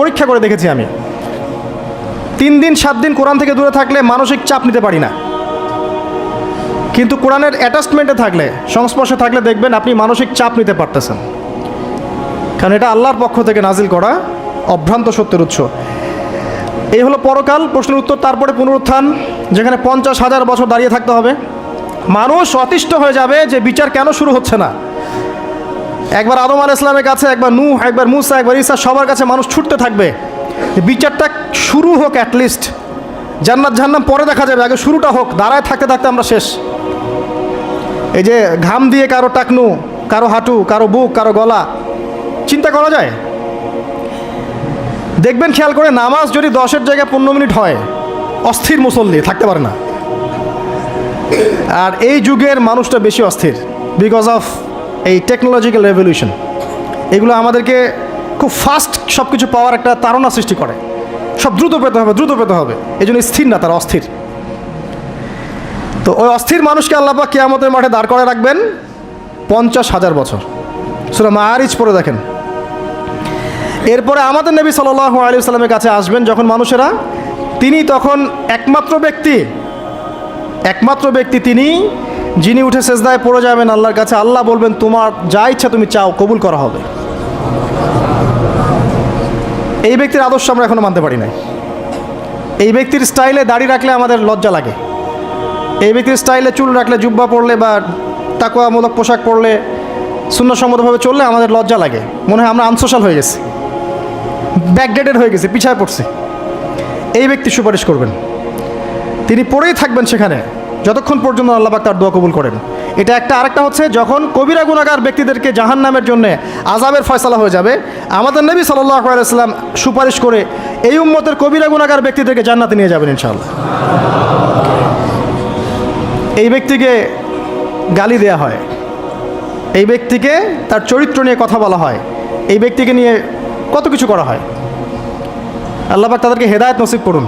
পরীক্ষা করে দেখেছি আমি। 3 দিন 7 দিন কোরআন থেকে দূরে থাকলে মানসিক চাপ নিতে পারি না, কিন্তু কোরআনের অ্যাটাচমেন্টে থাকলে, সংস্পর্শে থাকলে দেখবেন আপনি মানসিক চাপ নিতে পারতেছেন, কারণ এটা আল্লাহর পক্ষ থেকে নাজিল করা অভ্রান্ত সত্যের উৎস। এই হলো পরকাল, প্রশ্নের উত্তর। তারপরে পুনরুত্থান, যেখানে 50,000 বছর দাঁড়িয়ে থাকতে হবে। মানুষ অতিষ্ঠ হয়ে যাবে যে বিচার কেন শুরু হচ্ছে না। একবার আদম আলাইহিস সালামের কাছে, একবার নূহ, একবার মুসা, একবার ঈসা, সবার কাছে মানুষ ছুটতে থাকবে বিচারটা শুরু হোক, অ্যাটলিস্ট জান্নাত জাহান্নাম পরে দেখা যাবে, আগে শুরুটা হোক। দাঁড়ায় থাকতে থাকতে আমরা শেষ। এই যে ঘাম দিয়ে কারো টাকনু, কারো হাঁটু, কারো বুক, কারো গলা, চিন্তা করা যায়? দেখবেন খেয়াল করে, নামাজ যদি 10-এর জায়গায় 15 মিনিট হয়, অস্থির মুসল্লি থাকতে পারে না। আর এই যুগের মানুষটা বেশি অস্থির, বিকজ অফ এই টেকনোলজিক্যাল রেভলিউশন। এগুলো আমাদেরকে খুব ফাস্ট সব কিছু পাওয়ার একটা তাড়না সৃষ্টি করে। সব দ্রুত পেতে হবে, দ্রুত পেতে হবে, এই জন্য স্থির না, তারা অস্থির। তো ওই অস্থির মানুষকে আল্লাহ পাক কিয়ামতের মাঠে দাঁড় করে রাখবেন 50,000 বছর। সূরা মাআরিজ পড়ে দেখেন। এরপরে আমাদের নবী সাল্লাল্লাহু আলাইহি ওয়াসাল্লামের কাছে আসবেন যখন মানুষেরা, তিনি তখন একমাত্র ব্যক্তি তিনি, যিনি উঠে সেজদায় পড়ে যাবেন আল্লাহর কাছে। আল্লাহ বলবেন, তোমার যা ইচ্ছা তুমি চাও, কবুল করা হবে। এই ব্যক্তির আদর্শ আমরা এখনো মানতে পারি নাই। এই ব্যক্তির স্টাইলে দাড়ি রাখলে আমাদের লজ্জা লাগে, এই ব্যক্তির স্টাইলে চুল রাখলে, জুব্বা পরলে বা তাকওয়ামূলক পোশাক পরলে, সুন্নাহসম্মতভাবে চললে আমাদের লজ্জা লাগে, মনে হয় আমরা আনসোশাল হয়ে গেছি, ব্যাকডেটেড হয়ে গেছি, পিছায় পড়ছি। এই ব্যক্তি সুপারিশ করবেন, তিনি পড়েই থাকবেন সেখানে যতক্ষণ পর্যন্ত আল্লাহ পাক তার দোয়া কবুল করেন। এটা একটা। আরেকটা হচ্ছে, যখন কবিরা গুনাহগার ব্যক্তিদেরকে জাহান্নামের জন্য আযাবের ফয়সালা হয়ে যাবে, আমাদের নবী সাল্লাল্লাহু আলাইহি ওয়াসাল্লাম সুপারিশ করে এই উম্মতের কবিরা গুনাহগার ব্যক্তিদেরকে জান্নাতে নিয়ে যাবেন ইনশাআল্লাহ। এই ব্যক্তিকে গালি দেয়া হয়, এই ব্যক্তিকে তার চরিত্র নিয়ে কথা বলা হয়, এই ব্যক্তিকে নিয়ে কত কিছু করা হয়। আল্লাহ পাক তাদেরকে হেদায়েত নসিব করুন।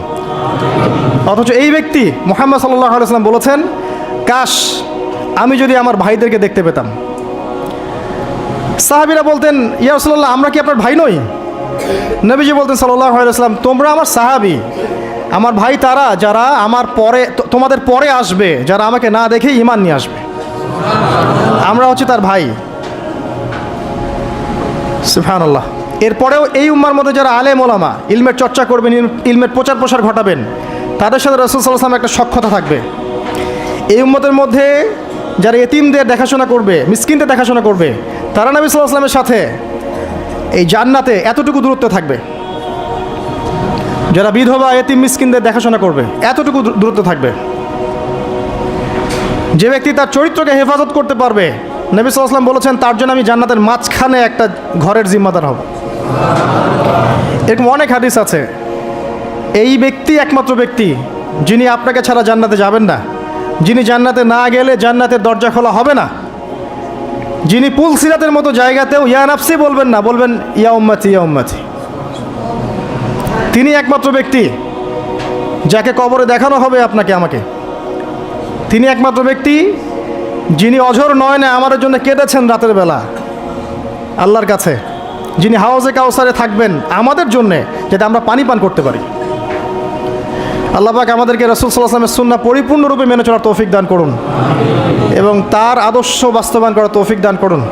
অথচ এই ব্যক্তি মুহাম্মদ সাল্লাল্লাহু আলাইহি ওয়াসাল্লাম বলেছেন, কাশ আমি যদি আমার ভাইদেরকে দেখতে পেতাম। সাহাবীরা বলতেন, ইয়া রাসূলুল্লাহ, আমরা কি আপনার ভাই নই? নবীজি বলতেন সাল্লাল্লাহু আলাইহি ওয়াসাল্লাম, তোমরা আমার সাহাবী, আমার ভাই তারা যারা আমার পরে, তোমাদের পরে আসবে, যারা আমাকে না দেখে ঈমান নিয়ে আসবে, আমরা হচ্ছে তার ভাই। সুবহানাল্লাহ। এরপরেও এই উম্মার মধ্যে যারা আলেম ওলামা, ইলমের চর্চা করবেন, ইলমের প্রচার প্রসার ঘটাবেন, তাদের সাথে রাসূল সাল্লাল্লাহু আলাইহি ওয়াসাল্লাম একটা সখ্যতা থাকবে। এই উম্মতের মধ্যে যারা এতিমদের দেখাশোনা করবে, মিসকিনদের দেখাশোনা করবে, তারা নবী সাল্লাল্লাহু আলাইহি ওয়াসাল্লামের সাথে এই জান্নাতে এতটুকু দূরত্ব থাকবে। যারা বিধবা, এতিম, মিসকিনদের দেখাশোনা করবে, এতটুকু দূরত্ব থাকবে। যে ব্যক্তি তার চরিত্রকে হেফাজত করতে পারবে, নবী সাল্লাল্লাহু আলাইহি ওয়াসাল্লাম বলেছেন, তার জন্য আমি জান্নাতের মাঝখানে একটা ঘরের জিম্মাদার হব। এরকম অনেক হাদিস আছে। এই ব্যক্তি একমাত্র ব্যক্তি যিনি আপনাকে ছাড়া জান্নাতে যাবেন না, যিনি জান্নাতে না গেলে জান্নাতের দরজা খোলা হবে না, যিনি পুলসিরাতের মতো জায়গাতেও ইয়া নাফসি বলবেন না, বলবেন ইয়া উম্মতি, ইয়া উম্মতি। তিনি একমাত্র ব্যক্তি যাকে কবরে দেখানো হবে আপনাকে, আমাকে। তিনি একমাত্র ব্যক্তি যিনি অঝর নয়নে আমাদের জন্য কেঁদেছেন রাতের বেলা। আল্লাহর কাছে, যিনি হাউজে কাউসারে থাকবেন আমাদের জন্যে, যাতে আমরা পানি পান করতে পারি। আল্লাহ পাক আমাদেরকে রাসূল সাল্লাল্লাহু আলাইহি ওয়াসাল্লামের সুন্নাহ পরিপূর্ণরূপে মেনে চলার তৌফিক দান করুন এবং তার আদর্শ বাস্তবায়ন করার তৌফিক দান করুন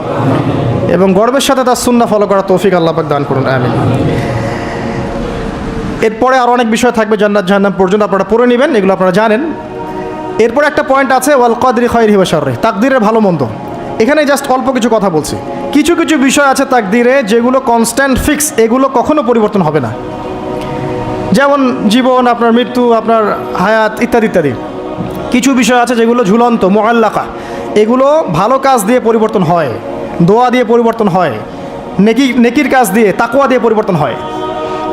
এবং গর্বের সাথে তার সুন্নাহ ফলো করার তৌফিক আল্লাহ পাক দান করুন, আমিন। এরপরে আরও অনেক বিষয় থাকবে জান্নাত জাহান্নাম পর্যন্ত, আপনারা পড়ে নেবেন, এগুলো আপনারা জানেন। এরপরে একটা পয়েন্ট আছে ওয়াল কদরি খায়রিহি ওয়া শাররিহি, তাকদীরের ভালো মন্দ। এখানে জাস্ট অল্প কিছু কথা বলছি। কিছু কিছু বিষয় আছে তাকদীরে যেগুলো কনস্ট্যান্ট ফিক্স, এগুলো কখনো পরিবর্তন হবে না। যেমন জীবন, আপনার মৃত্যু, আপনার হায়াত ইত্যাদি ইত্যাদি। কিছু বিষয় আছে যেগুলো ঝুলন্ত, মুআল্লাকা, এগুলো ভালো কাজ দিয়ে পরিবর্তন হয়, দোয়া দিয়ে পরিবর্তন হয়, নেকির কাজ দিয়ে, তাকওয়া দিয়ে পরিবর্তন হয়।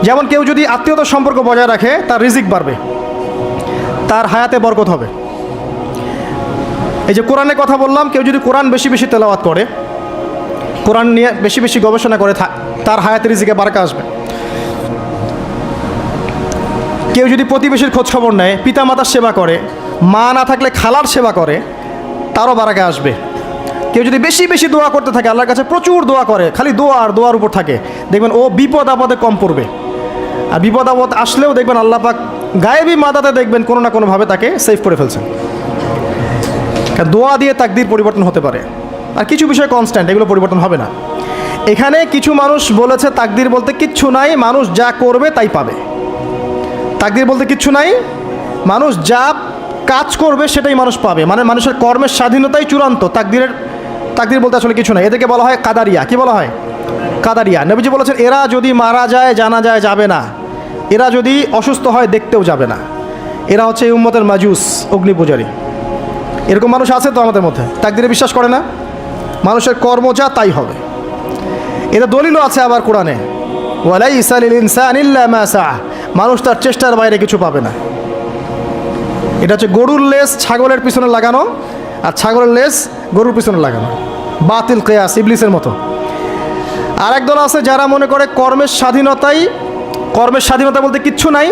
যেমন কেউ যদি আত্মীয়তার সম্পর্ক বজায় রাখে, তার রিজিক বাড়বে, তার হায়াতে বরকত হবে। এই যে কোরআনের কথা বললাম, কেউ যদি কোরআন বেশি বেশি তেলাওয়াত করে, কোরআন নিয়ে বেশি বেশি গবেষণা করে, তার হায়াতে রিজিকে বারাকা আসবে। কেউ যদি প্রতিবেশীর খোঁজখবর নেয়, পিতামাতার সেবা করে, মা না থাকলে খালার সেবা করে, তারও বারাকা আসবে। কেউ যদি বেশি বেশি দোয়া করতে থাকে, আল্লাহর কাছে প্রচুর দোয়া করে, খালি দোয়া আর দোয়ার উপর থাকে, দেখবেন ও বিপদ আপদে কম পড়বে। আর বিপদ আপদ আসলেও দেখবেন আল্লাহ পাক গায়েবী মাদাতে দেখবেন কোনো না কোনোভাবে তাকে সেভ করে ফেলছেন। দোয়া দিয়ে তাকদীর পরিবর্তন হতে পারে। আর কিছু বিষয় কনস্ট্যান্ট, এগুলো পরিবর্তন হবে না। এখানে কিছু মানুষ বলেছে তাকদীর বলতে কিচ্ছু নাই, মানুষ যা করবে তাই পাবে। তাকদীর বলতে কিচ্ছু নাই, মানুষ যা কাজ করবে সেটাই মানুষ পাবে, মানে মানুষের কর্মের স্বাধীনতাই চূড়ান্ত। তাকদীর বলতে আসলে কিছু নাই। এদেরকে বলা হয় কাদারিয়া। কি বলা হয়? কাদারিয়া। নবীজি বলেছেন এরা যদি মারা যায় জানাজায় যাবে না, এরা যদি অসুস্থ হয় দেখতেও যাবে না, এরা হচ্ছে এই উম্মতের মাজুস, অগ্নি পূজারী। এরকম মানুষ আছে তো আমাদের মধ্যে, তাকদীরে বিশ্বাস করে না, মানুষের কর্ম যা তাই হবে। এটা দলিলও আছে আবার কোরআনে, ওয়ালাইসা লিল ইনসানি ইল্লা মা সাআ, মানুষ তার চেষ্টার বাইরে কিছু পাবে না। এটা হচ্ছে গরুর লেজ ছাগলের পিছনে লাগানো, আর ছাগলের লেজ গরুর পিছনে লাগানো, বাতিল কিয়াস, ইবলিসের মতো। আর একদল আছে যারা মনে করে কর্মের স্বাধীনতা বলতে কিচ্ছু নাই,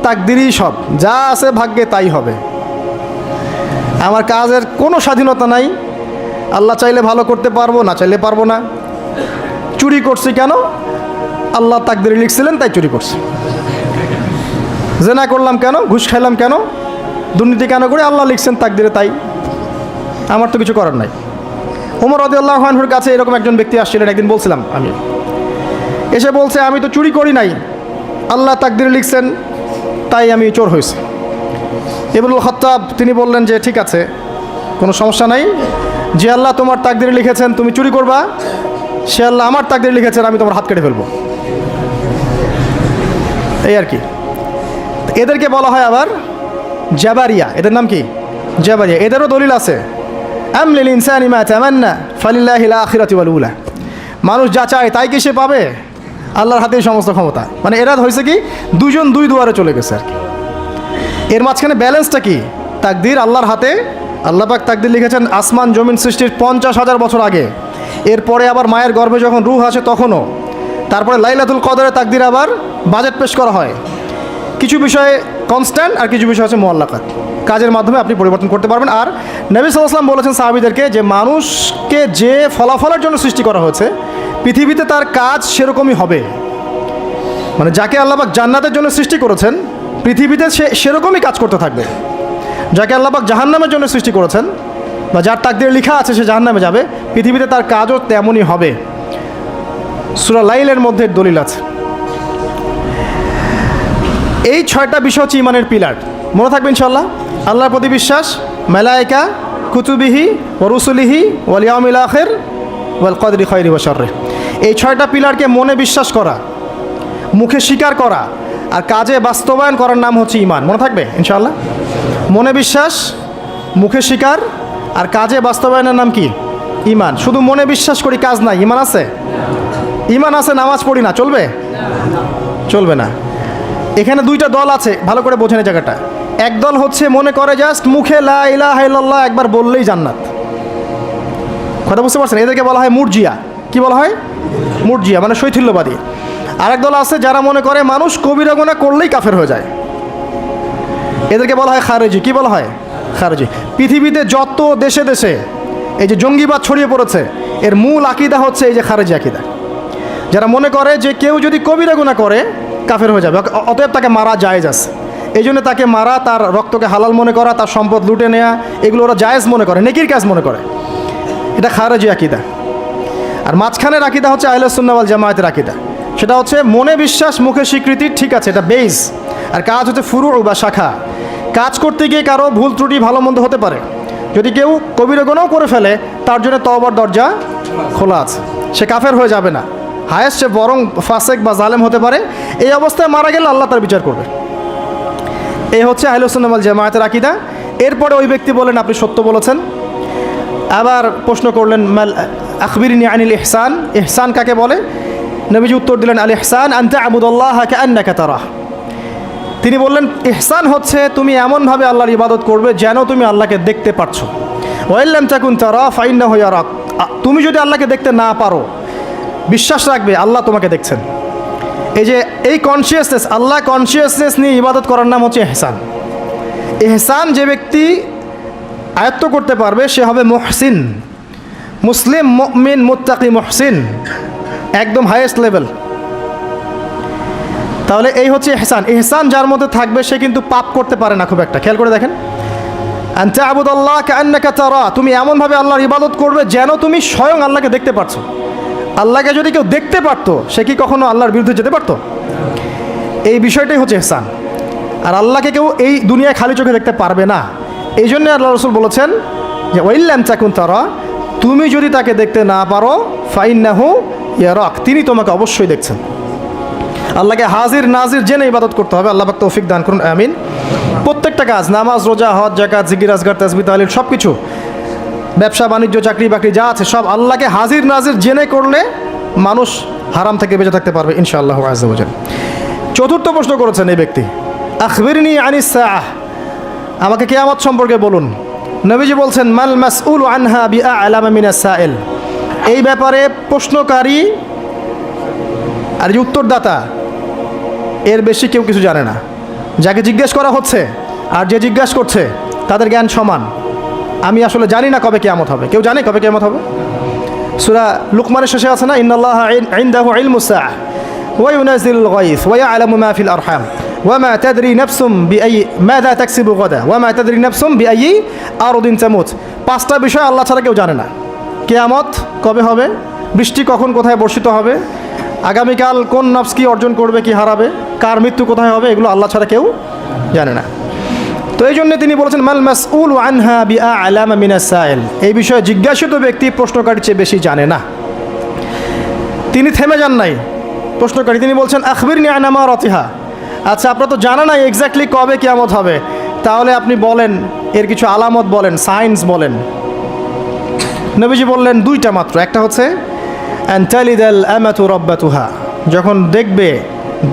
তাকদীরই সব, যা আছে ভাগ্যে তাই হবে। আমার কাজের কোনো স্বাধীনতা নাই, আল্লাহ চাইলে ভালো করতে পারবো, না চাইলে পারবো না। চুরি করছি কেন? আল্লাহ তাকদীরে লিখছিলেন তাই চুরি করছি। জেনা করলাম কেন? ঘুষ খাইলাম কেন? দুর্নীতি কেন করে? আল্লাহ লিখছেন তাকদীরে তাই, আমার তো কিছু করার নাই। ওমর রাদিয়াল্লাহু আনহুর কাছে এরকম একজন ব্যক্তি আসছিলেন, একদিন বলছিলাম আমি, এসে বলছে আমি তো চুরি করি নাই, আল্লাহ তাকদীরে লিখছেন তাই আমি চোর হয়েছি। ইবনুল খাত্তাব তিনি বললেন যে ঠিক আছে, কোনো সমস্যা নাই, যে আল্লাহ তোমার তাকদীরে লিখেছেন তুমি চুরি করবা, সে আল্লাহ আমার তাকদীরে লিখেছেন আমি তোমার হাত কেটে ফেলবো। এই আর কি। এদেরকে বলা হয় আবার জাবারিয়া। এদের নাম কি? জাবারিয়া। এদেরও দলিল আছে, আম লিল ইনসানি মা তামান্না ফালিল্লাহিল আখিরাতু ওয়াল উলা, মানুষ যা চায় তাই কি সে পাবে? আল্লাহর হাতেই সমস্ত ক্ষমতা। মানে এরা হয়েছে কি, দুজন দুই দুয়ারে চলে গেছে আর কি। এর মাঝখানে ব্যালেন্সটা কি? তাকদীর আল্লাহর হাতে। আল্লাহ পাক তাকদীর লিখেছেন আসমান জমিন সৃষ্টির 50,000 বছর আগে, এরপরে আবার মায়ের গর্ভে যখন রূহ আসে তখনও, তারপরে লাইলাতুল কদরে তাকদীর আবার বাজেট পেশ করা হয়। কিছু বিষয়ে কনস্ট্যান্ট আর কিছু বিষয় আছে মুআল্লাকাত, কাজের মাধ্যমে আপনি পরিবর্তন করতে পারবেন। আর নবী সাল্লাল্লাহু আলাইহি ওয়াসাল্লাম বলেছেন সাহাবীদেরকে যে মানুষকে যে ফলাফলের জন্য সৃষ্টি করা হয়েছে পৃথিবীতে তার কাজ সেরকমই হবে। মানে যাকে আল্লাহ পাক জান্নাতের জন্য সৃষ্টি করেছেন পৃথিবীতে সে সেরকমই কাজ করতে থাকবে। যাকে আল্লাহ পাক জাহান্নামের জন্য সৃষ্টি করেছেন বা যার তাকদীরে লেখা আছে সে জাহান্নামে যাবে, পৃথিবীতে তার কাজও তেমনই হবে। সূরা লাইলের মধ্যে দলিল আছে। এই 6টা বিষয় হচ্ছে ইমানের পিলার, মনে থাকবে ইনশাআল্লাহ। আল্লাহর প্রতি বিশ্বাস, মালায়েকা, কুতুবিহি ওয়া রুসুলিহি ওয়াল ইয়াউমিল আখির ওয়াল কদরি খায়রি ওয়া শাররি। এই 6টা পিলারকে মনে বিশ্বাস করা, মুখে স্বীকার করা আর কাজে বাস্তবায়ন করার নাম হচ্ছে ঈমান। মনে থাকবে ইনশাআল্লাহ। মনে বিশ্বাস, মুখে স্বীকার আর কাজে বাস্তবায়নের নাম কি? ঈমান। শুধু মনে বিশ্বাস করি, কাজ নাই, ঈমান আছে? ঈমান আছে, নামাজ পড়ি না, চলবে? চলবে না। এখানে 2টা দল আছে, ভালো করে বোঝেন এই জায়গাটা। এক দল হচ্ছে মনে করে জাস্ট মুখে লা ইলাহা ইল্লাল্লাহ একবার বললেই জান্নাত। কথা বুঝতে পারছেন? এদেরকে বলা হয় মুরজিয়া। কি বলা হয়? মুরজিয়া, মানে শৈথিল্যবাদী। আরেক দল আছে যারা মনে করে মানুষ কবিরা গুনাহ করলেই কাফের হয়ে যায়, এদেরকে বলা হয় খারেজি। কি বলা হয়? খারেজি। পৃথিবীতে যত দেশে দেশে এই যে জঙ্গিবাদ ছড়িয়ে পড়েছে, এর মূল আকীদা হচ্ছে এই যে খারেজি আকীদা, যারা মনে করে যে কেউ যদি কবিরা গুনাহ করে কাফের হয়ে যাবে, অতএব তাকে মারা জায়েজ আছে, এই জন্য তাকে মারা, তার রক্তকে হালাল মনে করা, তার সম্পদ লুটে নেওয়া, এগুলো ওরা জায়েজ মনে করে, নেকির কাজ মনে করে। এটা খারেজি আকীদা। আর মাঝখানের আকীদা হচ্ছে আহলে সুন্নাহ ওয়াল জামায়াতের আকীদা। সেটা হচ্ছে মনে বিশ্বাস, মুখে স্বীকৃতি, ঠিক আছে, এটা বেস। আর কাজ হচ্ছে ফুরু বা শাখা। কাজ করতে গিয়ে কারো ভুল ত্রুটি ভালো মন্দ হতে পারে, যদি কেউ কবিরা গুনাহ করে ফেলে তার জন্য তওবার দরজা খোলা আছে, সে কাফের হয়ে যাবে না, হায়েস্ট সে বরং ফাসেক বা জালেম হতে পারে। এই অবস্থায় মারা গেলে আল্লাহ তার বিচার করবে। এই হচ্ছে আহলে সুন্নাহ ওয়াল জামায়াতের আকীদা। এরপরে ওই ব্যক্তি বলেন আপনি সত্য বলেছেন। আবার প্রশ্ন করলেন মাল আখবিরনি আনিল ইহসান, ইহসান কাকে বলে? নবীজি উত্তর দিলেন আল ইহসান আন তা'বুদাল্লাহা কাআন্নাকা তারাহ। তিনি বললেন ইহসান হচ্ছে তুমি এমনভাবে আল্লাহর ইবাদত করবে যেন তুমি আল্লাহকে দেখতে পারছো। ওয়া ইল্লাম তাকুন তারা ফাইন্নাহু ইয়ারাক, তুমি যদি আল্লাহকে দেখতে না পারো বিশ্বাস রাখবে আল্লাহ তোমাকে দেখছেন। এই যে এই কনসিয়াসনেস, আল্লাহ কনসিয়াসনেস নিয়ে ইবাদত করার নাম হচ্ছে ইহসান। ইহসান যে ব্যক্তি আয়ত্ত করতে পারবে সে হবে মুহসিন, মুসলিম, মুমিন, মুত্তাকি, মুহসিন, একদম হাইয়েস্ট লেভেল। তাহলে এই হচ্ছে ইহসান। ইহসান যার মধ্যে থাকবে সে কিন্তু পাপ করতে পারে না খুব একটা। খেয়াল করে দেখেন, আন তা'বুদাল্লাহ কাআন্নাকা তারা, তুমি এমনভাবে আল্লাহর ইবাদত করবে যেন তুমি স্বয়ং আল্লাহকে দেখতে পারছো। আল্লাহকে যদি কেউ দেখতে পারতো সে কি কখনো আল্লাহর বিরুদ্ধে যেতে পারতো? এই বিষয়টাই হচ্ছে ইহসান। আর আল্লাহকে কেউ এই দুনিয়ায় খালি চোখে দেখতে পারবে না। এই জন্য আল্লাহ রাসূল বলেছেন যে ওয়া ইল্লাম তাকুন তারা, তুমি যদি তাকে দেখতে না পারো ফাইন্নাহু ইয়ারাক, তিনি তোমাকে অবশ্যই দেখছেন। আল্লাহকে হাজির নাজির জেনে ইবাদত করতে হবে। আল্লাহ পাক তৌফিক দান করুন, আমিন। প্রত্যেকটা কাজ, নামাজ, রোজা, হজ, যাকাত, জিকির, আজকার, তাসবিহ, তাহলিল, সব কিছু, ব্যবসা বাণিজ্য, চাকরি বাকরি যা আছে সব আল্লাহকে হাজির নাজির জেনে করলে মানুষ হারাম থেকে বেঁচে থাকতে পারবে ইনশাআল্লাহ আযজা ওয়া জাল। চতুর্থ প্রশ্ন করেছেন এই ব্যক্তি, আখবিরনি আনিস সাআহ, আমাকে কিয়ামত সম্পর্কে বলুন। নবীজি বলছেন মাল মাসউলু আনহা বিআ'লামা মিনাস সাইল, এই ব্যাপারে প্রশ্নকারী আর যে উত্তরদাতা এর বেশি কেউ কিছু জানে না। যাকে জিজ্ঞেস করা হচ্ছে আর যে জিজ্ঞাসা করছে তাদের জ্ঞান সমান। আমি আসলে জানি না কবে কিয়ামত হবে। কেউ জানে কবে কিয়ামত হবে? সূরা লুকমানের শেষে আছে না, ইন্নাল্লাহা ইনদাহু ইলমুস সাআহ ওয়া ইউনাজিলুল গায়স ওয়া ইয়ালামু মা ফিল আরহাম ওয়া মা তাদরি নাফসুম বিআই মাযা তাকসিবু গাদা ওয়া মা তাদরি নাফসুম বিআই আরদিন তামুত। পাঁচটা বিষয় আল্লাহ ছাড়া কেউ জানে না। কিয়ামত কবে হবে, বৃষ্টি কখন কোথায় বর্ষিত হবে, আগামীকাল কোন নফস কি অর্জন করবে কি হারাবে, কার মৃত্যু কোথায় হবে, এগুলো আল্লাহ ছাড়া কেউ জানে না। তো এই জন্য তিনি বলেছেন মাল মাসউলু আনহা বিআ'লামা মিনাস সাইল, এই বিষয়ে জিজ্ঞাসিত ব্যক্তি প্রশ্নকারীর চেয়ে বেশি জানে না। তিনি থেমে যান নাই প্রশ্নকারী, তিনি বলছেন আখবিরনি আন আমারাতিহা, আচ্ছা আপনার তো জানা নাই এক্স্যাক্টলি কবে কিয়ামত হবে, তাহলে আপনি বলেন এর কিছু আলামত বলেন, সাইন্স বলেন। নবীজি বললেন দুইটা মাত্র। একটা হচ্ছে আন তালিদাল আমাতু রাব্বাতুহা, যখন দেখবে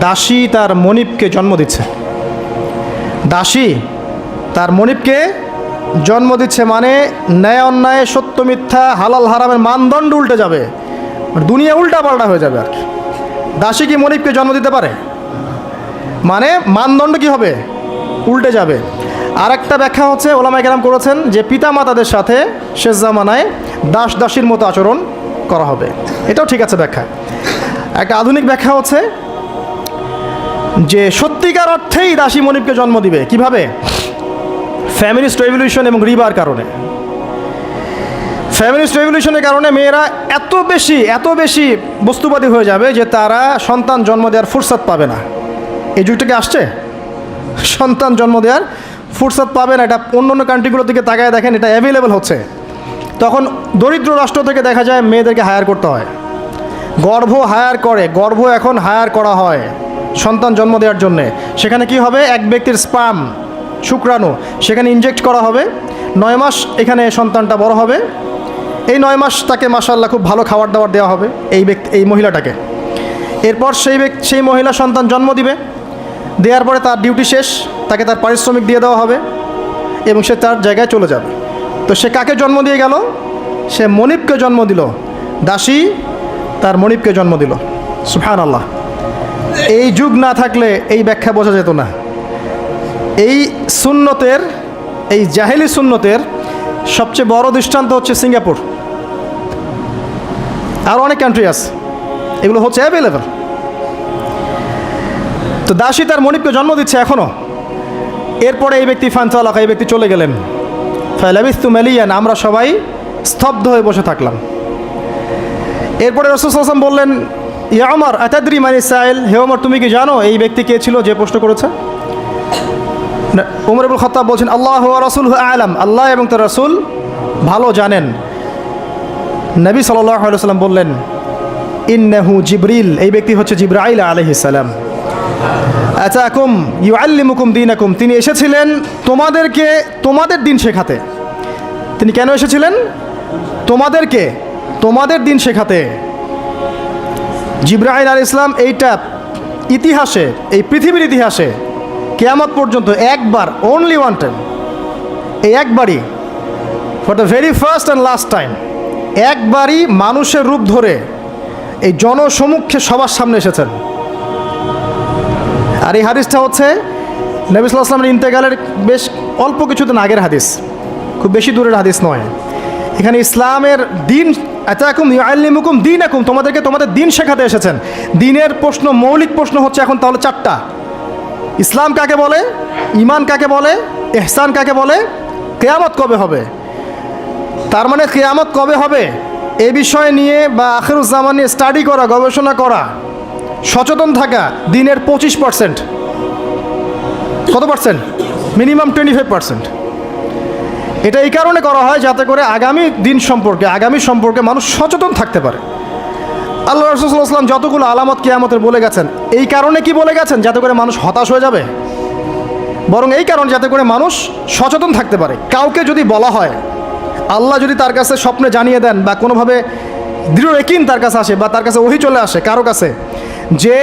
দাসী তার মনিবকে জন্ম দিচ্ছে। দাসী তার মনিবকে জন্ম দিচ্ছে মানে ন্যায় অন্যায়, সত্য মিথ্যা, হালাল হারামের মানদণ্ড উল্টে যাবে, দুনিয়া উল্টা পাল্টা হয়ে যাবে আর কি। দাসী কি মনিবকে জন্ম দিতে পারে? মানে মানদণ্ড কি হবে? উল্টে যাবে। আর একটা ব্যাখ্যা হচ্ছে ওলামায়ে কেরাম করেছেন যে পিতা মাতাদের সাথে শেষ জামানায় দাস দাসীর মতো আচরণ করা হবে। এটাও ঠিক আছে ব্যাখ্যা। একটা আধুনিক ব্যাখ্যা হচ্ছে যে সত্যিকার অর্থেই দাসী মনিবকে জন্ম দিবে। কিভাবে? ফ্যামিলিস্ট রেভলিউশন এবং রিবার কারণে। ফ্যামিলিস্ট রেভলিউশনের কারণে মেয়েরা এত বেশি বস্তুবাদী হয়ে যাবে যে তারা সন্তান জন্ম দেওয়ার ফুরসত পাবে না। এই যুগটাকে আসছে, সন্তান জন্ম দেওয়ার ফুরসত পাবে না। এটা অন্য কান্ট্রিগুলোর দিকে তাকায় দেখেন, এটা অ্যাভেলেবেল হচ্ছে। তখন দরিদ্র রাষ্ট্র থেকে দেখা যায় মেয়েদেরকে হায়ার করতে হয়, গর্ভ হায়ার করে, গর্ভ এখন হায়ার করা হয় সন্তান জন্ম দেওয়ার জন্যে। সেখানে কি হবে, এক ব্যক্তির স্পার্ম, শুক্রাণু সেখানে ইনজেক্ট করা হবে। 9 মাস এখানে সন্তানটা বড় হবে। এই 9 মাস তাকে মাশাআল্লাহ খুব ভালো খাবার দাবার দেওয়া হবে এই মহিলাটাকে। এরপর সেই মহিলা সন্তান জন্ম দিবে। দেওয়ার পরে তার ডিউটি শেষ, তাকে তার পারিশ্রমিক দিয়ে দেওয়া হবে এবং সে তার জায়গায় চলে যাবে। তো সে কাকে জন্ম দিয়ে গেল? সে মনিবকে জন্ম দিল। দাসী তার মনিবকে জন্ম দিল। সুবহানাল্লাহ। এই যুগ না থাকলে এই ব্যাখ্যা বোঝা যেত না। এই সুন্নতের, এই জাহেলি সুন্নতের সবচেয়ে বড় দৃষ্টান্ত হচ্ছে সিঙ্গাপুর। আর অনেক কান্ট্রি আছে, এগুলো হচ্ছে অ্যাভেলেবল। তো দাসী তার মনিবকে জন্ম দিচ্ছে এখনও। এরপরে এই ব্যক্তি ফানতালাকা, এই ব্যক্তি চলে গেলেন। ফালাবিস্তু মালিয়ান, আমরা সবাই স্তব্ধ হয়ে বসে থাকলাম। এরপরে রাসূল সাল্লাল্লাহু আলাইহি ওয়াসাল্লাম বললেন, ইয়া ওমর আতাদরি মানি সাইল, হে ওমর তুমি কি জানো এই ব্যক্তি কে ছিল যে প্রশ্ন করেছে? ওমর ইবনে খাত্তাব বলছেন, আল্লাহ ওয়া রাসূলুহু আ'লাম, আল্লাহ এবং তার রাসূল ভালো জানেন। নবী সাল্লাল্লাহু আলাইহি ওয়াসাল্লাম বললেন, ইন্নাহু জিবরিল, এই ব্যক্তি হচ্ছে জিবরাইল আলাইহিস সালাম। আতাকুম ইউআল্লিমুকুম দীনাকুম, তিনি এসেছিলেন তোমাদেরকে তোমাদের দিন শেখাতে। তিনি কেন এসেছিলেন? তোমাদেরকে তোমাদের দিন শেখাতে। জিবরাইল আলাইহিস সালাম এইটা ইতিহাসে, এই পৃথিবীর ইতিহাসে কিয়ামত পর্যন্ত একবার, অনলি ওয়ান টাইম, এই একবারই, for the very first and last time, একবারই মানুষের রূপ ধরে এই জনসমক্ষে সবার সামনে এসেছেন। আর এই হাদিসটা হচ্ছে নবী সাল্লাল্লাহু আলাইহি ওয়াসাল্লামের ইন্তেকালের বেশ অল্প কিছুদিন আগের হাদিস, খুব বেশি দূরের হাদিস নয়। এখানে ইসলামের দিন, আতাকুম ইউআল্লিমুকুম দীনাকুম, তোমাদেরকে তোমাদের দিন শেখাতে এসেছেন। দিনের প্রশ্ন, মৌলিক প্রশ্ন হচ্ছে এখন তাহলে চারটা। ইসলাম কাকে বলে, ঈমান কাকে বলে, ইহসান কাকে বলে, কিয়ামত কবে হবে। তার মানে কিয়ামত কবে হবে এ বিষয় নিয়ে বা আখিরুজ্জামান নিয়ে স্টাডি করা, গবেষণা করা, সচেতন থাকা দিনের 25%। কত পার্সেন্ট? মিনিমাম 25%। এটা এই কারণে করা হয় যাতে করে আগামী দিন সম্পর্কে, আগামী সম্পর্কে মানুষ সচেতন থাকতে পারে। আল্লাহ রাসূল সাল্লাল্লাহু আলাইহি ওয়াসাল্লাম যতগুলো আলামত কিয়ামতের বলে গেছেন, এই কারণে কি বলে গেছেন? যাতে করে মানুষ হতাশ হয়ে যাবে, বরং এই কারণে যাতে করে মানুষ সচেতন থাকতে পারে। কাউকে যদি বলা হয়, আল্লাহ যদি তার কাছে স্বপ্নে জানিয়ে দেন বা কোনোভাবে দৃঢ় ইয়াকিন তার কাছে আসে বা তার কাছে ওহী চলে আসে কারো কাছে যে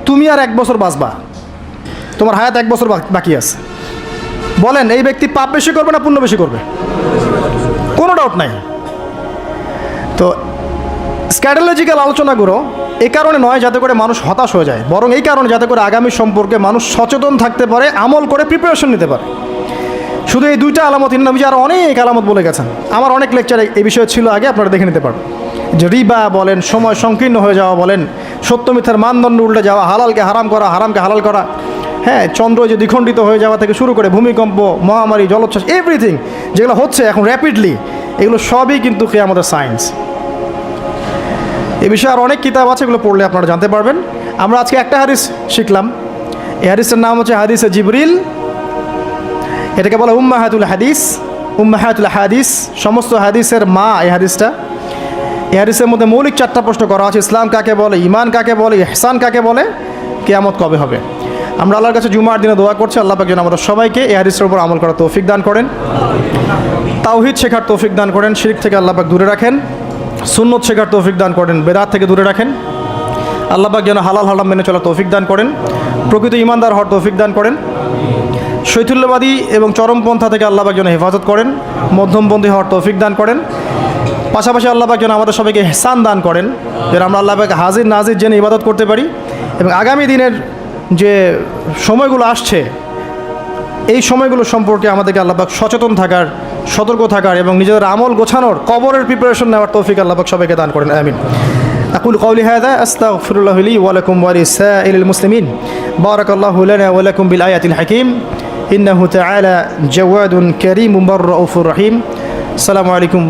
তুমি আর 1 বছর বাঁচবা, তোমার হায়াত 1 বছর বাকি আছে, বলেন এই ব্যক্তি পাপ বেশি করবে না পুণ্য বেশি করবে? কোনো ডাউট নাই। তো স্ক্যাটোলজিক্যাল আলোচনাগুলো এই কারণে নয় যাতে করে মানুষ হতাশ হয়ে যায়, বরং এই কারণে যাতে করে আগামী সম্পর্কে মানুষ সচেতন থাকতে পারে, আমল করে প্রিপারেশন নিতে পারে। শুধু এই দুইটা আলামত, নবীজি আরও অনেক আলামত বলে গেছেন। আমার অনেক লেকচার এই বিষয়ে ছিল আগে, আপনারা দেখে নিতে পারবেন। যে রিবা বলেন, সময় সংকীর্ণ হয়ে যাওয়া বলেন, সত্য মিথ্যার মানদণ্ড উল্টে যাওয়া, হালালকে হারাম করা, হারামকে হালাল করা, হ্যাঁ, চন্দ্র যে দ্বিখণ্ডিত হয়ে যাওয়া থেকে শুরু করে ভূমিকম্প, মহামারী, জলোচ্ছ্বাস, এভরিথিং যেগুলো হচ্ছে এখন র্যাপিডলি, এগুলো সবই কিন্তু কিয়ামতের সায়েন্স। এ বিষয়ে আর অনেক কিতাব আছে, এগুলো পড়লে আপনারা জানতে পারবেন। আমরা আজকে একটা হাদিস শিখলাম। এই হাদিসের নাম হচ্ছে হাদিসে জিবরিল। এটাকে বলা উম্মাহাতুল হাদিস, উম্মাহাতুল হাদিস, সমস্ত হাদিসের মা এই হাদিসটা। এই হাদিসের মধ্যে মৌলিক 4টা প্রশ্ন করা আছে। ইসলাম কাকে বলে, ঈমান কাকে বলে, ইহসান কাকে বলে, কিয়ামত কবে হবে। আমরা আল্লাহর কাছে জুমার দিনে দোয়া করছি, আল্লাহ পাক যেন আমাদের সবাইকে এই হাদিসের উপর আমল করার তৌফিক দান করেন, তাওহীদ শেখার তৌফিক দান করেন, শিরক থেকে আল্লাহ পাক দূরে রাখেন, সুন্নত শেখার তৌফিক দান করেন, বেদাত থেকে দূরে রাখেন। আল্লাহ পাক যেন হালাল হারাম মেনে চলার তৌফিক দান করেন, প্রকৃত ঈমানদার হওয়ার তৌফিক দান করেন, শৈথুল্যবাদী এবং চরমপন্থা থেকে আল্লাহ পাক যেন হেফাজত করেন, মধ্যমপন্থী হওয়ার তৌফিক দান করেন। পাশাপাশি আল্লাহ পাক যেন আমাদের সবাইকে ইহসান দান করেন, যেন আমরা আল্লাহ পাক হাজির নাজির জেনে ইবাদত করতে পারি। এবং আগামী দিনের যে সময়গুলো আসছে, এই সময়গুলো সম্পর্কে আমাদেরকে আল্লাহ পাক সচেতন থাকার, সতর্ক থাকার এবং নিজেদের আমল গোছানোর, কবরের প্রিপারেশন নেওয়ার তৌফিক আল্লাহ পাক সবাইকে দান করেন। আমিন। أقول قولي هذا أستغفر الله لي ولكم ولسائر المسلمين. بارك الله لنا ولكم بالآيات الحكيم. إنه تعالى جواد كريم بر رؤوف رحيم. السلام عليكم.